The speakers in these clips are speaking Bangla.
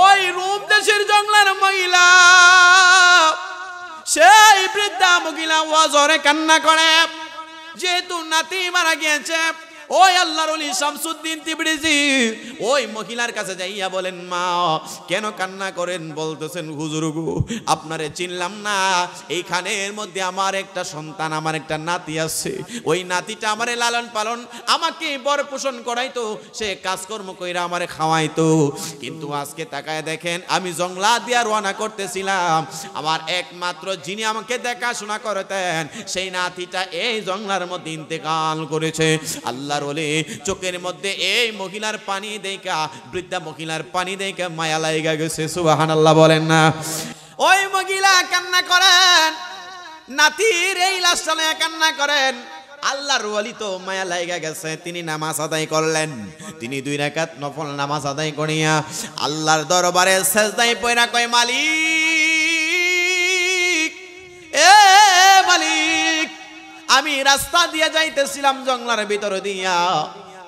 ওই রোম দেশের জঙ্গলের মহিলা, সেই বৃদ্ধা মহিলা ওয়াজরে কান্না করে, যেহেতু নাতি মারা গিয়েছে। ওই আল্লাহর ওলি শামসুদ্দিন তিবরিজি ওই মহিলার কাছে যাইয়া বলেন, মা কেন কান্না করেন? বলতেছেন, হুজুর গো আপনারে চিনলাম না, এইখানের মধ্যে আমার একটা সন্তান, আমার একটা নাতি আছে। ওই নাতিটা আমারে লালন পালন, আমাকে বড় পোষণ করাইতো, সে কাজকর্ম কইরা আমারে খাওয়াইতো। কিন্তু আজকে তাকায় দেখেন, আমি জংলা দিয়া রওনা করতেছিলাম, আমার একমাত্র যিনি আমাকে দেখাশোনা করতেন, সেই নাতিটা এই জংলার মধ্যে ইন্তেকাল করেছে। আল্লাহ চোখের মধ্যে এই মহিলার পানি দেখা, বৃদ্ধা মহিলার পানি দেখা মায়া লাগা গেছে। সুবহানাল্লাহ বলেন না? ওই মহিলা কান্না করেন, নাতির এই লাশটা নিয়ে কান্না করেন। আল্লাহর ওলি তো মায়া লাগা গেছে, তিনি নামাজ আদায় করলেন। তিনি 2 রাকাত নফল নামাজ আদায় করিয়া আল্লাহর দরবারে সেজদায় পড়া কয়, মালিক, এ মালিক, আমি রাস্তা দিয়ে যাইতেছিলাম জঙ্গলের ভিতর দিয়া,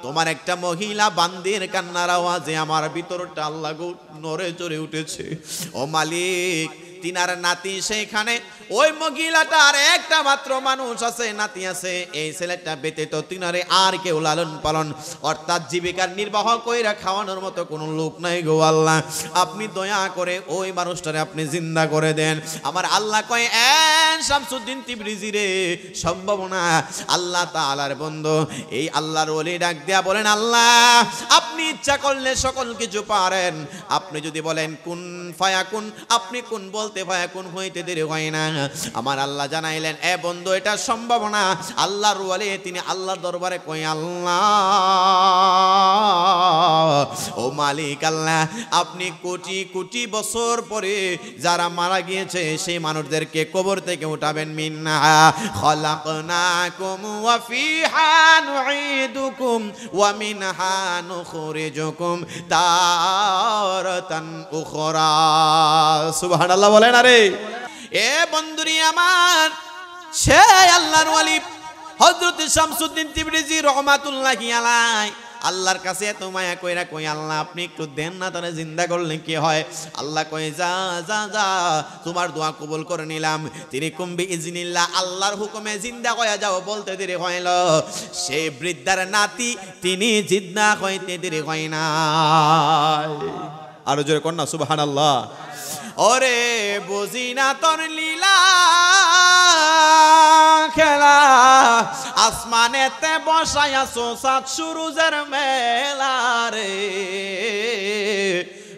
তোমার একটা মহিলা বান্দির কান্নার আওয়াজে আমার ভিতরটা আল্লাহ গো নড়ে চড়ে উঠেছে। ও মালিক, তিনার নাতি সেইখানে, ওই মহিলাটার একটা মাত্র মানুষ আছে, নাতি আছে, এই ছেলেটা ব্যতীত তিনারে আর কেউ লালন পালন অর্থাৎ জীবিকার নির্বাহ কইরা খাওয়ানোর মতো কোনো লোক নাই গো আল্লাহ, আপনি দয়া করে ওই মানুষটারে আপনি জিন্দা করে দেন। আমার আল্লাহ কয়, শামসুদ্দিন তিবরিজি রে, সম্ভব না। আল্লাহ তাআলার বন্ধু এই আল্লাহর ওলি ডাক দেয়া বলেন, আল্লাহ আপনি ইচ্ছা করলে সকল কিছু পারেন, আপনি যদি বলেন কুন ফায়াকুন, আপনি কোন বলতে ফায়াকুন হইতে দেরি হয় না। আমার আল্লাহ জানাইলেন, এ বন্ধু এটা সম্ভব না। আল্লাহর ওলি তিনি আল্লাহর দরবারে কই, আল্লাহ ও মালিক আল্লাহ, আপনি কোটি কোটি বছর পরে যারা মারা গিয়েছে সেই মানুষদেরকে কবর থেকে উঠাবেন। মিনহা খলাকনাকুম ওয়া ফিহা নুঈদুকুম ওয়া মিনহা নুখরিজুকুম তারাতান উখরা। সুবহানাল্লাহ বলেন। আরে এ বন্ধুরি আমার, সেই আল্লাহর ওলি হযরত শামসুদ্দিন তিবরিজি রাহমাতুল্লাহি আলাইহি আল্লাহর কাছে এত মায়া কইরা কই, আল্লাহ আপনি একটু দেন না, তারে জিন্দা করলে কি হয়? আল্লাহ কই, যা যা যা, তোমার দোয়া কবুল করে নিলাম। তিনি কুম্বি ইজনিল্লাহ, আল্লাহর হুকুমে জিন্দা হয়ে যাও, বলতে দেরি হইল। সেই বৃদ্ধার নাতি তিনি জিন্দা হইতে দেরি হয় না। আরো জোরে কর না সুবহানাল্লাহ। ওরে বুঝি না তোর লীলা খেলা, আসমানেতে বসাইয়াছো সাত সুরুজের মেলা রে,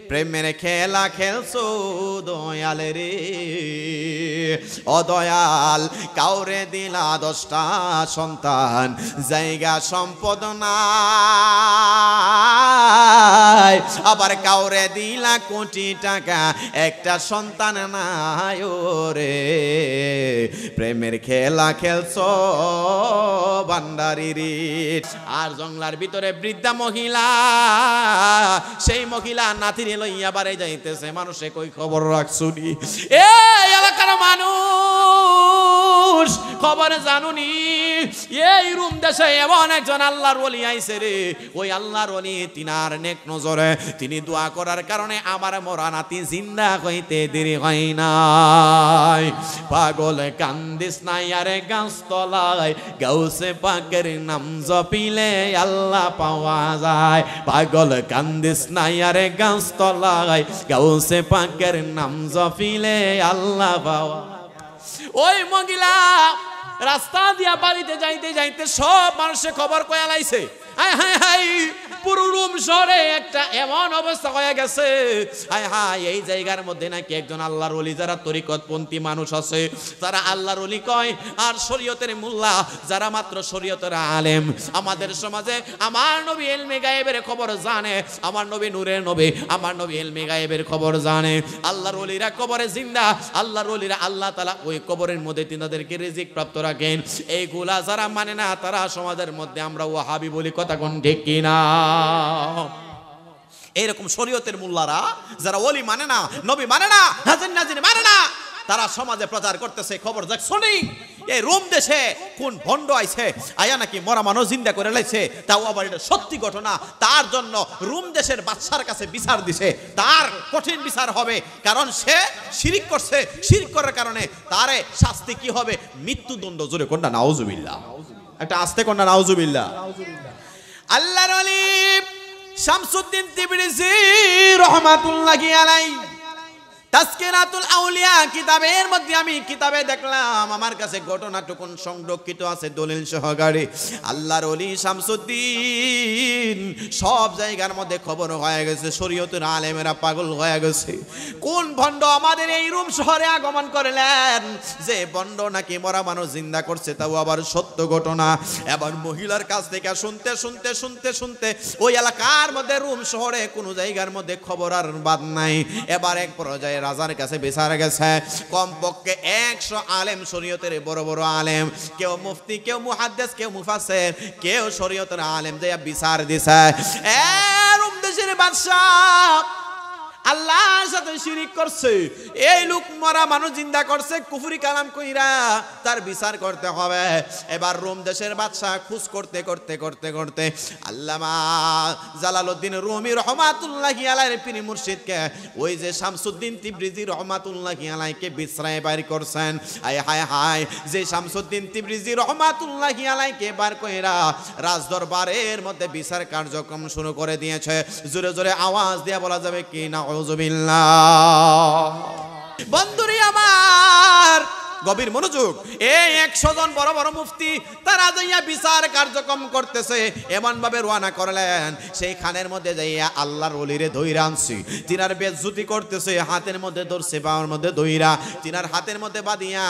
প্রেমের খেলা খেলছো দয়াল রে। ও দয়াল, কাউরে দিলা 10টা সন্তান, জায়গা সম্পদ নাই, আবার কাউরে দিলা কোটি টাকা, একটা সন্তান নাই। ওরে প্রেমের খেলা খেলছো বান্দারি। আর জঙ্গলার ভিতরে বৃদ্ধা মহিলা, সেই মহিলা নাতির লইয়া বাড়ি যাইতেছে। মানুষে কই খবর রাখছুনি? এই এলাকার মানুষ খবর জানুনি? এই রুম দেশে এমন একজন আল্লাহর ওলি আইছে রে। ওই আল্লাহর ওলি তিনার নেক নজরে তিনি দোয়া করার কারণে আমার মরা নাতি জিন্দা হইতে দেরি হয় নাই। পাগল কান্দিস না আরে গাছতলায়, গাউসে পাকের নাম জপিলে আল্লাহ পাওয়া যায়। পাগল কান্দিস না আরে গাছতলায়, গাউসে পাকের নাম জপিলে আল্লাহ পাওয়া। ওই মহিলা রাস্তা দিয়া বাড়িতে যাইতে যাইতে সব মানুষে খবর কয়া লাইছে। হায় হায় হায়, পুরো রুম শহরে একটা এমন অবস্থা হয়ে গেছে। হায় হায়, এই জায়গার মধ্যে নাকি একজন আল্লাহর ওলি, যারা তরিকতপন্থী মানুষ আছে, তারা আল্লাহর ওলি কয়, আর শরীয়তের মোল্লা যারা মাত্র শরীয়তের আলেম। আমাদের সমাজে আমার নবী ইলমে গায়েবের খবর জানে, আমার নবী নূরের নবী, আমার নবী ইলমে গায়েবের খবর জানে। আল্লাহর ওলিরা কবরে জিন্দা, আল্লাহর ওলিরা আল্লাহ তাআলা ওই কবরের মধ্যে তিনাদেরকে রিজিক প্রাপ্ত রাখেন। এইগুলা যারা মানে না, তারা সমাজের মধ্যে আমরা ওয়াহাবি বলি, কথা কোন ঠিক কিনা? এরকম শরীয়তের মোল্লারা যারা ওলি মানে না, নবী মানে না, হাজির নাজির মানে না, তারা সমাজে প্রচার করতেছে খবর যাক শুনি এই রোম দেশে কোন ভণ্ড আইছে আয়া নাকি মরা মানুষ জিন্দা করে লাইছে, তাও আবার এটা সত্যি ঘটনা। তার জন্য রোম দেশের বাদশার কাছে বিচার দিছে, তার কঠিন বিচার হবে, কারণ সে শিরিক করছে। শিরিক করার কারণে তারে শাস্তি কি হবে? মৃত্যুদণ্ড। জোরে কোনটা নাউজুবিল্লাহ, একটা আস্তে কোনটা নাউজুবিল্লাহ। আল্লাহর ওলি শামসুদ্দিন তিবরিজি রাহমাতুল্লাহি আলাইহি তাজকিরাতুল আউলিয়া কিতাবের মধ্যে আমি কিতাবে দেখলাম, আমার কাছে ঘটনাটুকুন সংরক্ষিত আছে দলিল সহকারে। আল্লাহর ওলি শামসুদ্দিন সব জায়গার মধ্যে খবর হয়ে গেছে, শরীয়তের আলেমেরা পাগল হয়ে গেছে। কোন ভণ্ড আমাদের এই রুম শহরে আগমন করলেন, যে ভণ্ড নাকি মরা মানুষ জিন্দা করছে, তাও আবার সত্য ঘটনা। এবার মহিলার কাছ থেকে শুনতে শুনতে শুনতে শুনতে ওই এলাকার মধ্যে রুম শহরে কোনো জায়গার মধ্যে খবর আর বাদ নাই। এবার এক পর্যায়ে রাজার কাছে বিচার গেছে, কমপক্ষে 100 আলেম, শরীয়তের বড় বড় আলেম, কেউ মুফতি, কেউ মুহাদ্দিস, কেউ মুফাসসির, কেউ শরীয়তের আলেম যে বিচার দিছে। রোম দেশের বাদশা আল্লাহর সাথে শিরিক করছে, এই লোক মরা মানুষ জিন্দা করছে, কুফরি কালাম কইরা তার বিচার করতে হবে। এবার রোম দেশের বাদশা খুঁজ করতে করতে করতে করতে আল্লামা জালালউদ্দিন রুমি রহমাতুল্লাহি আলাইহির পীর মুর্শিদকে, ওই যে শামসুদ্দিন তিবরিজি রহমাতুল্লাহি আলাইহিকে বিছরায় বাইর করছেন। আয় হায় হায়, যে শামসুদ্দিন তিবরিজি রহমাতুল্লাহি আলাইহিকে বার কইরা রাজদরবারের মধ্যে বিচার কার্যক্রম শুরু করে দিয়েছে। জোরে জোরে আওয়াজ দিয়ে বলা যাবে কি না বন্ধুরি আমার, গভীর মনোযোগ। এই 100 জন বড় বড় মুফতি তারা যাইয়া বিচার কার্যক্রম করতেছে, এমন ভাবে রওনা করলেন, সেই খানের মধ্যে যাইয়া আল্লাহর ওলিরে ধইরা আনছি, তিনার বেজ্জতি করতেছে, হাতের মধ্যে ধরছে, পাওয়ার মধ্যে ধইরা তিনার হাতের মধ্যে বাঁধিয়া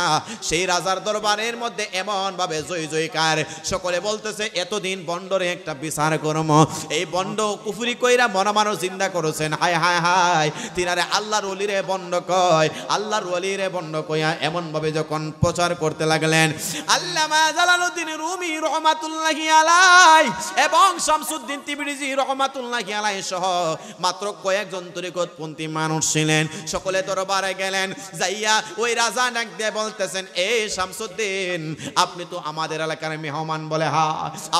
সেই রাজার দরবারের মধ্যে এমন ভাবে জয় জয়কার, সকলে বলতেছে এতদিন বন্ডরে একটা বিচার করম, এই বন্ড কুফরি কইরা মরা মানুষ জিন্দা করেছেন, হায় হায় হায়, তিনারে আল্লাহর ওলিরে বন্ড কয়, আল্লাহর ওলিরে বন্ড কইয়া এমন ভাবে যখন প্রচার করতে লাগলেন, আল্লামা জালালউদ্দিন রুমি রহমাতুল্লাহি আলাইহি এবং শামসুদ্দিন তিবরিজি রহমাতুল্লাহি আলাইহি সহ মাত্র কয়েকজন তরিকতপন্থী মানুষ ছিলেন, সকলে দরবারে গেলেন, যাইয়া ওই রাজা ডাক দিয়ে বলতেছেন, এই শামসুদ্দিন, আপনি তো আমাদের এলাকার মেহমান বলে, হা,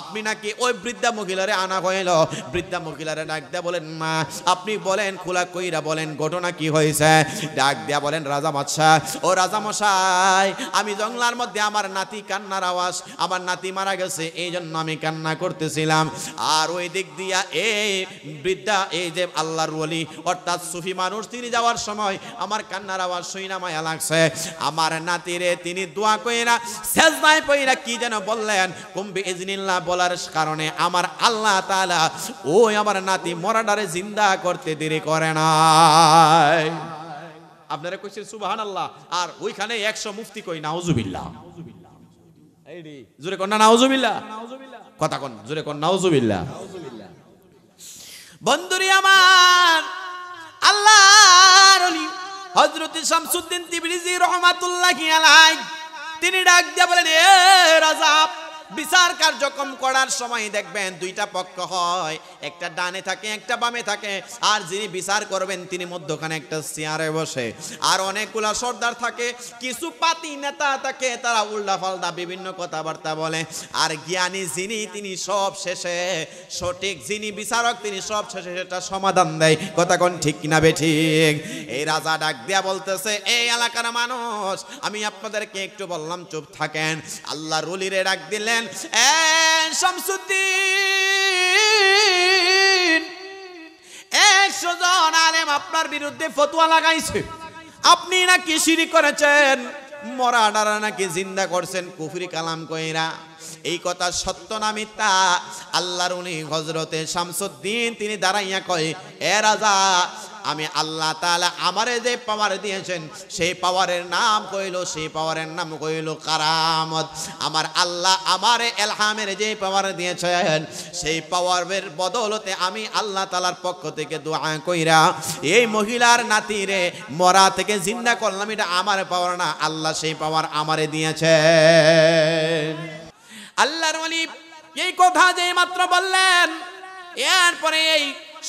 আপনি নাকি ওই বৃদ্ধা মহিলারে আনা হইল। বৃদ্ধা মহিলারে ডাক দিয়ে বলেন, মা আপনি বলেন, খোলা কইরা বলেন ঘটনা কি হয়েছে। ডাক দিয়া বলেন, রাজা বাদশা, ও রাজা মশাই, আমি জঙ্গলার মধ্যে আমার নাতি কান্নার আওয়াজ, আমার নাতি মারা গেছে, এই জন্য আমি কান্না করতেছিলাম। আর ওই দিক দিয়া এই বৃদ্ধা, এই যে আল্লাহর ওলি অর্থাৎ সুফি মানুষ, তিনি যাওয়ার সময় আমার কান্নার আওয়াজ শুইনা মায়া লাগছে। আমার নাতিরে তিনি দোয়া কইরা সেজদায় পইরা কি যেন বললেন, কুম্বি ইজনিল্লাহ বলার কারণে আমার আল্লাহ তাআলা ওই আমার নাতি মরাডারে জিন্দা করতে দেরি করে নাই। আপনারা কইছেন সুবহানাল্লাহ, আর ওইখানে 100 মুফতি কই নাউজুবিল্লাহ। এইডি জোরে কোন নাউজুবিল্লাহ, কথা কোন জোরে কোন নাউজুবিল্লাহ। বন্ধুরি আমার, আল্লাহর ওলি হযরত শামসুদ্দিন তিবরিজি রাহমাতুল্লাহি আলাইহি তিনি ডাক দিয়ে বলেন, এ রাজা, বিচার কার্যক্রম করার সময় দেখবেন দুইটা পক্ষ হয়, একটা ডানে থাকে, একটা বামে থাকে, আর যিনি বিচার করবেন তিনি মধ্যখানে একটা চেয়ারে বসে, আর অনেকগুলা সর্দার থাকে, কিছু পাতি নেতা থাকে, তারা উল্টা পাল্টা বিভিন্ন কথাবার্তা বলে, আর জ্ঞানী যিনি তিনি সব শেষে, সঠিক যিনি বিচারক তিনি সব শেষে সেটা সমাধান দেয়। কথা কোন ঠিক কিনা বেঠিক? এই রাজা ডাক দিয়া বলতেছে, এই এলাকার মানুষ, আমি আপনাদেরকে একটু বললাম চুপ থাকেন। আল্লাহর ওলিরে ডাক দিলেন, শামসুদ্দিন, 100 জন আলেম আপনার বিরুদ্ধে ফতোয়া লাগাইছে, আপনি নাকি শিরিক করেছেন, মরা ডারা নাকি জিন্দা করছেন কুফরি কালাম কইরা। এই কথা সত্য না মিথ্যা? আল্লাহর উনি হযরতে শামসুদ্দিন তিনি দাঁড়াইয়া কয়, এ রাজা, আমি আল্লাহ তাআলা আমারে যে পাওয়ার দিয়েছেন সেই পাওয়ারের নাম কইল, সেই পাওয়ারের নাম কইল কারামত। আমার আল্লাহ আমারে এলহামের যে পাওয়ার দিয়েছেন সেই পাওয়ারের বদৌলতে আমি আল্লাহ তাআলার পক্ষ থেকে দোয়া কইরা এই মহিলার নাতিরে মরা থেকে জিন্দা করলাম, এটা আমার পাওয়ার না, আল্লাহ সেই পাওয়ার আমারে দিয়েছেন। আল্লাহর ওলি এই কথা যে মাত্র বললেন, এরপরে এই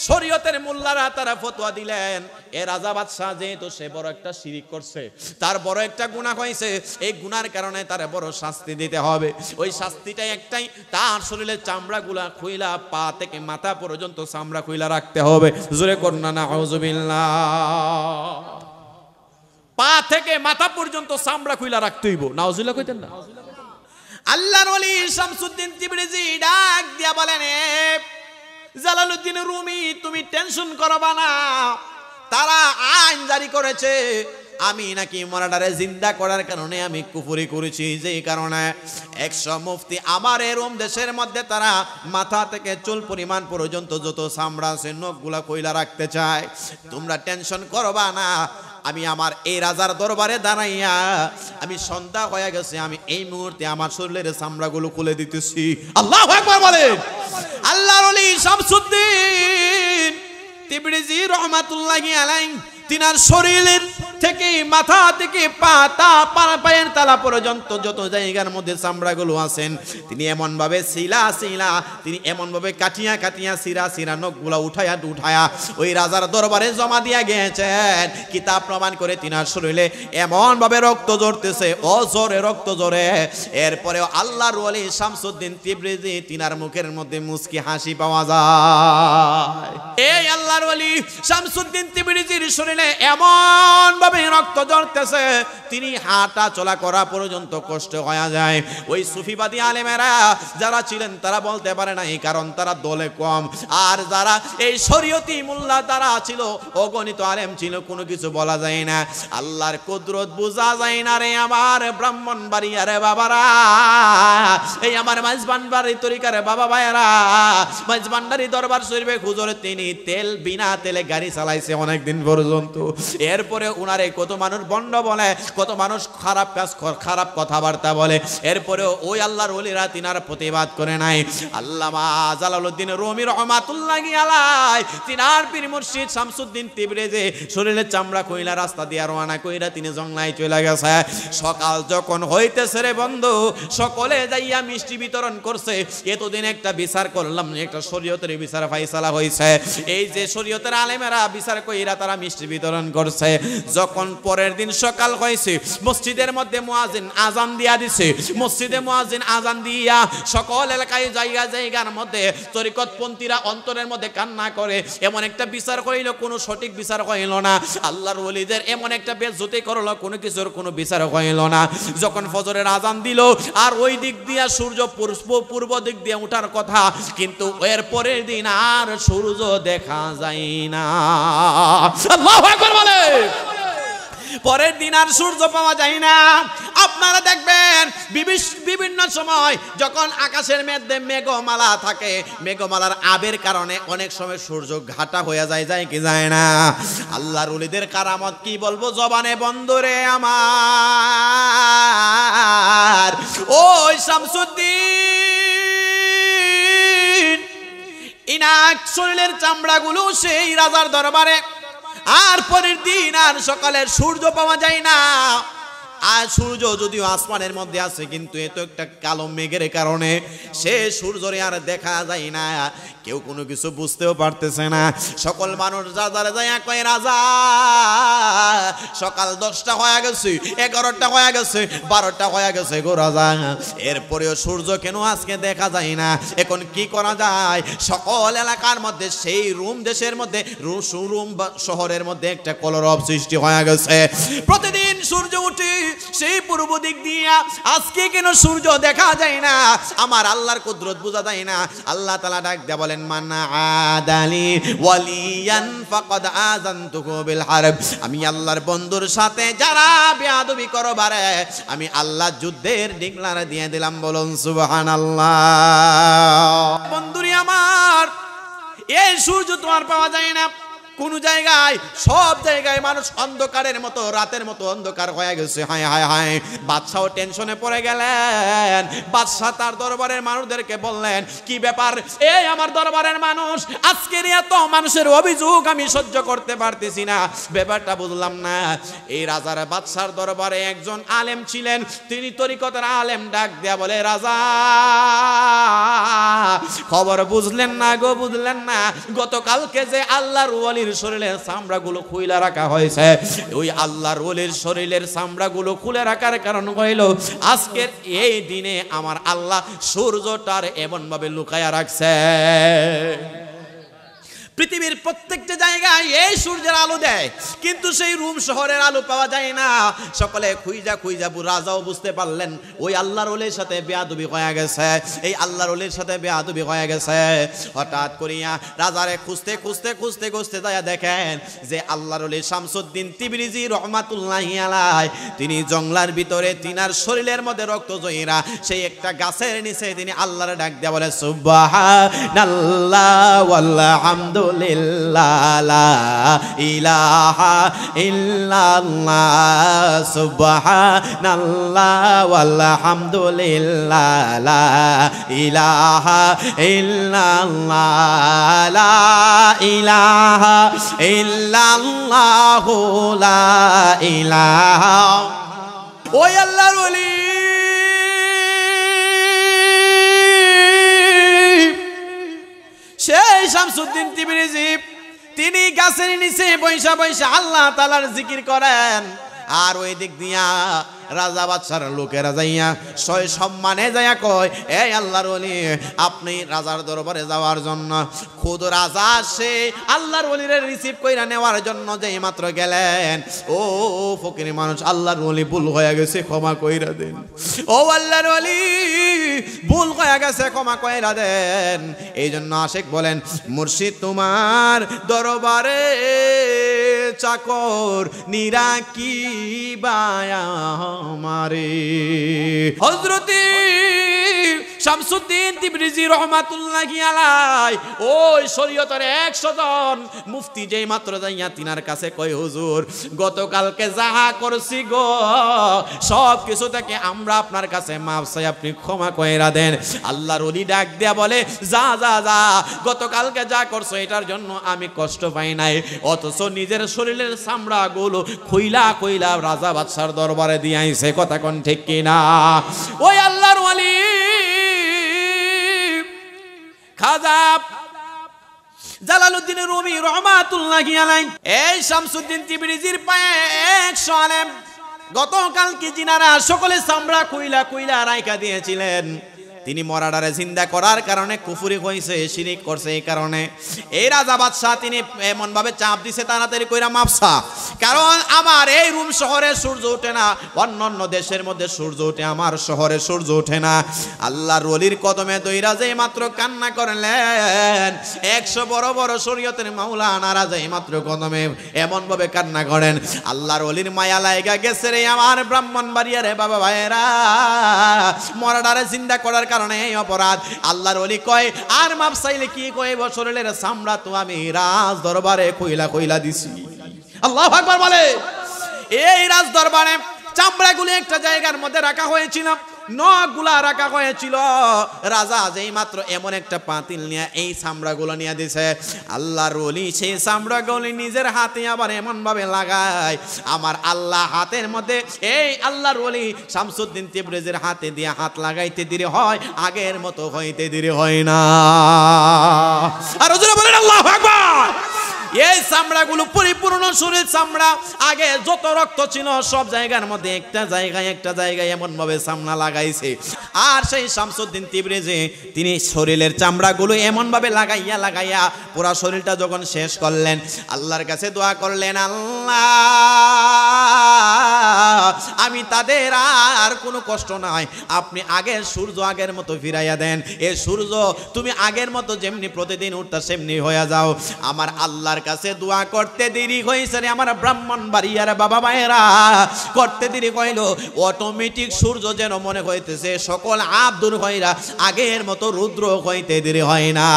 শরীয়তের মোল্লারা তারা ফতোয়া দিলেন, এ রাজা বাদশাহ যেহেতু সে বড় একটা শিরিক করছে, তার বড় একটা গুনাহ হয়েছে, এই গুনার কারণে তার বড় শাস্তি দিতে হবে। ওই শাস্তিটা একটাই, তার শরীরের চামড়াগুলা খুইলা পা থেকে মাথা পর্যন্ত চামড়া খুইলা রাখতে হবে। জোরে করুন না আউযুবিল্লাহ। পা থেকে মাথা পর্যন্ত চামড়া খুইলা রাখতে হইব। নাউজুবিল্লাহ কইতেন না? আল্লাহর ওলি শামসুদ্দিন তিবরিজি ডাক দিয়া বলেন, জালালউদ্দিন রুমি তুমি টেনশন করবা না, তারা আইন জারি করেছে আমি নাকি মরাডারে জিন্দা করার কারণে আমি কুফরি করেছি, যেই কারণে 100 মুফতি আমার এই রোম দেশের মধ্যে তারা মাথা থেকে চুল পরিমাণ পর্যন্ত যত চামড়া আছে নখগুলা কইলা রাখতে চায়। তোমরা টেনশন করবা না, আমি আমার এই রাজার দরবারে দাঁড়াইয়া আমি সন্ধ্যা হয়ে গেছে, আমি এই মুহূর্তে আমার শরীরের চামড়াগুলো খুলে দিতেছি। আল্লাহু আকবার বলেন। আল্লাহর ওলি শামসুদ্দিন তিবরিজি রহমাতুল্লাহি আলাইহি তিনার শরীরের থেকে মাথা থেকে পায়ের তালা পর্যন্ত যত জায়গার মধ্যে চামড়াগুলো আছেন তিনি এমন ভাবে সিলা তিনি এমন ভাবে কাটিয়া সিরা নখগুলা উঠায়া ওই রাজার দরবারে জমা দিয়া গিয়েছেন। কিতাব প্রমাণ করে তিনার শরীরে এমন ভাবে রক্ত ঝরতেছে, অজরে রক্ত ঝরে। এরপরেও আল্লাহর ওলি শামসুদ্দিন তিবরিজি তিনার মুখের মধ্যে মুস্কি হাসি পাওয়া যায়। এই আল্লাহর ওলি শামসুদ্দিন তিবরিজির শরীরে এমন ভাবে রক্ত ঝরতেছে, তিনি হাঁটা চলা করা পর্যন্ত কষ্ট হয়ে যায়। ওই সুফিবাদী আলেমেরা যারা ছিলেন তারা বলতে পারে না, এই কারণ তারা দলে কম। আর যারা এই শরীয়তি মোল্লা তারা ছিল অগণিত আলেম ছিল, কোনো কিছু বলা যায় না। আল্লাহর কুদরত বোঝা যায় না রে আমার ব্রাহ্মণবাড়িয়ার বাবারা, এই আমার মাইজবান্ডারি তরিকার বাবা ভাইয়েরা। মাইজবান্ডারি দরবার শরীফে হুজুর তিনি বিনা তেলে গাড়ি চালাইছে অনেকদিন পর্যন্ত। এরপরে উনারে কত মানুষ বন্ড বলে, কত মানুষ খারাপ কথাবার্তা বলে, এরপরেও ওই আল্লাহর ওলিরা তিনার প্রতিবাদ করে নাই। আল্লামা জালালউদ্দিন রুমি রহমাতুল্লাহি আলাইহি তিনার পীর মুর্শিদ শামসুদ্দিন তিবরিজি শরীরের চামড়া কইলা রাস্তা দিয়া রওনা কইরা তিনি জংলায় চলে গেছে। সকাল যখন হইতেছে রে বন্ধু, সকলে যাইয়া মিষ্টি বিতরণ করছে। এতদিন একটা বিচার করলাম, একটা শরীয়তের বিচার ফাইসালা হইছে। এই যে শরীয়তের আলেমেরা বিচার কইরা তারা মিষ্টি বিতরণ করছে। যখন পরের দিন সকাল হয়েছে, মসজিদের মধ্যে মুয়াজ্জিন আজান দিয়া দিছে। মসজিদে মুয়াজ্জিন আজান দিয়া সকল এলাকায় জায়গার মধ্যে তরিকতপন্থীরা অন্তরের মধ্যে কান্না করে। এমন একটা বিচার কইল, কোনো সঠিক বিচার কইল না। আল্লাহর ওলিদের এমন একটা বেজ্জতি করলো, কোনো কিছুর কোনো বিচার কইল না। যখন ফজরের আজান দিল, আর ওই দিক দিয়া সূর্য পূর্ব দিক দিয়ে ওঠার কথা, কিন্তু এর পরের দিন আর সূর্য দেখা যায় না। আল্লাহু আকবার বলে। পরের দিন আর সূর্য পাওয়া যায় না। আপনারা দেখবেন বিভিন্ন সময় যখন আকাশের মধ্যে মেঘমালা থাকে, মেঘমালার আবের কারণে অনেক সময় সূর্য ঘাটা হয়ে যায় কি যায় না। আল্লাহর ওলিদের কারামত কি বলবো জবানে বন্ধুরে আমার। ওই শামসুদ্দিন ইনাক শরীরের চামড়াগুলো সেই রাজার দরবারে, আর পরের দিন আর সকালের সূর্য পাওয়া যায় না। আর সূর্য যদিও আসমানের মধ্যে আছে, কিন্তু এত একটা কালো মেঘের কারণে সে সূর্যরে আর দেখা যায় না। কেউ কোনো কিছু বুঝতেও পারতেছে না। সকল মানুষ রাজারে যায় কয়, রাজা সকাল 10টা হয়ে গেছে, 11টা হয়ে গেছে, 12টা হয়ে গেছে গো রাজা, এরপরেও সূর্য কেন আজকে দেখা যায় না? এখন কি করা যায়? সকল এলাকার মধ্যে সেই রোম দেশের মধ্যে রোম শহরের মধ্যে একটা কলরব সৃষ্টি হয়ে গেছে। প্রতিদিন সূর্য উঠে সেই পূর্ব দিক দিয়া, আজকে কেন সূর্য দেখা যায় না? আমার আল্লাহর কুদরত বোঝা যায় না। আল্লাহ তাআলা ডাক দেয়া বলেন, মান আদালি ওয়ালিয়ান ফাকাদ আযানতুহু বিল হারব। আমি আল্লাহর বন্ধুর সাথে যারা বেয়াদবি করবারে আমি আল্লাহ যুদ্ধের ডিক্লার দিয়ে দিলাম। বলুন সুবহানাল্লাহ। বন্ধুরি আমার, এই সূর্য তো আর পাওয়া যায় না। কোন জায়গায়, সব জায়গায় মানুষ অন্ধকারের মতো, রাতের মতো অন্ধকার হয়ে গেছে। হায় হায় হায়, বাদশাহ টেনশনে পড়ে গেলেন। বাদশাহ তার দরবারের মানুষদেরকে বললেন, কি ব্যাপার? এই আমার দরবারের মানুষ, আজকের এত মানুষের অভিযোগ আমি সহ্য করতে পারতেছি না, ব্যাপারটা বুঝলাম না। এই রাজার বাদশার দরবারে একজন আলেম ছিলেন, তিনি তরিকতের আলেম। ডাক দেয়া বলে, রাজা খবর বুঝলেন না গো, বুঝলেন না? গতকালকে যে আল্লাহর ওলির শরীরের চামড়াগুলো খুলে রাখা হয়েছে, ওই আল্লাহর ওলির শরীরের চামড়াগুলো খুলে রাখার কারণ হইল আজকের এই দিনে আমার আল্লাহ সূর্যটার এমন ভাবে লুকায়া রাখছে। পৃথিবীর প্রত্যেকটা জায়গায় এই সূর্যের আলো দেয়, কিন্তু সেই রোম শহরের আলো পাওয়া যায় না। সকলে খুঁজা খুঁজা, রাজাও বুঝতে পারলেন ওই আল্লাহর ওলির সাথে বেয়াদবি হয়ে গেছে, এই আল্লাহর ওলির সাথে বেয়াদবি হয়ে গেছে। হঠাৎ করিয়া রাজারে খুঁজতে খুঁজতে খুঁজতে খুঁজতে যায় দেখেন যে আল্লাহর ওলি শামসুদ্দিন তিবরিজি রহমাতুল্লাহি আলাইহি তিনি জঙ্গলার ভিতরে, তিনার শরীরের মধ্যে রক্ত জয়রা, সেই একটা গাছের নিচে তিনি আল্লাহর ডাক দেয়া বলে, সুবহানাল্লাহ ওয়ালহামদুলিল্লাহ লা ইলাহা ইল্লাল্লাহ, সুবহানাল্লাহ ওয়ালহামদুলিল্লাহ লা ইলাহা ইল্লাল্লাহ, লা ইলাহা ইল্লাল্লাহ, লা ইলাহা। ওই আল্লাহর ওলি সেই শামসুদ্দিন তিবরিজি, তিনি গাছের নিচে বৈশা বৈশা আল্লাহ তাআলার জিকির করেন। আর ওই দিক দিয়া রাজা বাদশার লোকেরা যাইয়া সয় সম্মানে যাইয়া কয়, এই আল্লাহর ওলি, আপনি রাজার দরবারে যাওয়ার জন্য। খুদ রাজা সে আল্লাহর ওলিরে রিসিভ কইরা নেওয়ার জন্য যেই মাত্র গেলেন, ও ফকির মানুষ, আল্লাহর ওলি ভুল হয়ে গেছে, ক্ষমা কইরা দেন। ও আল্লাহর ওলি, ভুল হয়ে গেছে, ক্ষমা কইরা দেন। এই জন্য আশিক বলেন, মুর্শিদ তোমার দরবারে চাকর নিরাকি বায়া আমারে। হযরতে শামসুদ্দিন তিবরিজি রহমাতুল্লাহি আলাইহি ওই শরীয়তের 100 জন মুফতি যেই মাত্র যাইয়া তিনার কাছে কয়, হুজুর গতকালকে যাহা করছি গো, সব কিছু থেকে আমরা আপনার কাছে মাফ চাই, আপনি ক্ষমা কইরা দেন। আল্লাহর ওলি ডাক দেয়া বলে, যা যা যা, গতকালকে যা করছো এটার জন্য আমি কষ্ট পাই নাই, অথচ নিজের শরীরের চামড়াগুলো খুইলা খুইলা রাজা বাদশার দরবারে দিয়ে আইছে। কথা কোন ঠিক কিনা? ওই আল্লাহর ওলি খাজা জালালউদ্দিন রুমি রহমাতুল্লাহি আলাইহি এই শামসুদ্দিন তিবরিজির পায়ে 100 আলেম গতকাল কি জিনারা সকলে চামড়া খুইলা খুইলা রাইখা দিয়েছিলেন, তিনি মরাডারে জিন্দা করার কারণে কুফরি হইছে, শিরিক করছে। এই কারণে এই রাজা বাদশাহ তিনি এমন ভাবে চাপ দিছে, তাড়াতাড়ি কইরা মাপসা, কারণ আমার এই রোম শহরে সূর্য ওঠে না, অন্যান্য দেশের মধ্যে সূর্য ওঠে, আমার শহরে সূর্য ওঠে না। আল্লাহর ওলির কদমে দইরা যেই মাত্র কান্না করলেন, 100 বড় বড় শরীয়তের মাওলানারা যেই মাত্র কদমে এমন ভাবে কান্না করেন, আল্লাহর ওলির মায়া লাগা গেছে রে আমার ব্রাহ্মণবাড়িয়া রে বাবা ভাইরা, মরাডারে জিন্দা করার কারণে এই অপরাধ। আল্লাহর ওলি কয়, আর মাপ চাইলে কি কইব, শরীরের চামড়া তো আমি রাজ দরবারে কইলা কইলা দিছি। আল্লাহু আকবার বলে। এই রাজ দরবারে চামড়াগুলো একটা জায়গার মধ্যে রাখা হয়েছিল, নখগুলা রাখা হয়েছিল। রাজা যেই মাত্র এমন একটা পাতিল নিয়ে এই চামড়াগুলো নিয়ে দিছে, আল্লাহর ওলি সেই চামড়াগুলি নিজের হাতে আবার এমন ভাবে লাগায়, আমার আল্লাহ হাতের মধ্যে এই আল্লাহর ওলি শামসুদ্দিন তিবরিজির হাতে দিয়ে হাত লাগাইতে দেরি হয়, আগের মতো হইতে দেরি হয় না। আর হুজুর বলেন আল্লাহু আকবার। এই চামড়াগুলো পরিপূর্ণ শরীর চামড়া, আগে যত রক্ত ছিল সব জায়গার মধ্যে একটা জায়গায় এমন ভাবে চামড়া লাগাইছে। আর সেই শামসুদ্দিন তিবরিজি তিনি শরীরের চামড়াগুলো এমন ভাবে লাগাইয়া পুরো শরীরটা যখন শেষ করলেন, আল্লাহর কাছে দোয়া করলেন, আল্লাহ আমি তাদের আর কোনো কষ্ট নাই, আপনি আগের সূর্য আগের মতো ফিরাইয়া দেন। এ সূর্য তুমি আগের মতো যেমনি প্রতিদিন উঠতা সেমনি হয়ে যাও। আমার আল্লাহর কাছে দোয়া করতে দেরি হয়েছে রে আমার ব্রাহ্মণবাড়িয়ার বাবা মায়েরা, করতে দেরি হইল, অটোমেটিক সূর্য যেন মনে হইতেছে সকল আপ দূর হইরা আগের মতো রুদ্র হইতে দেরি হয় না।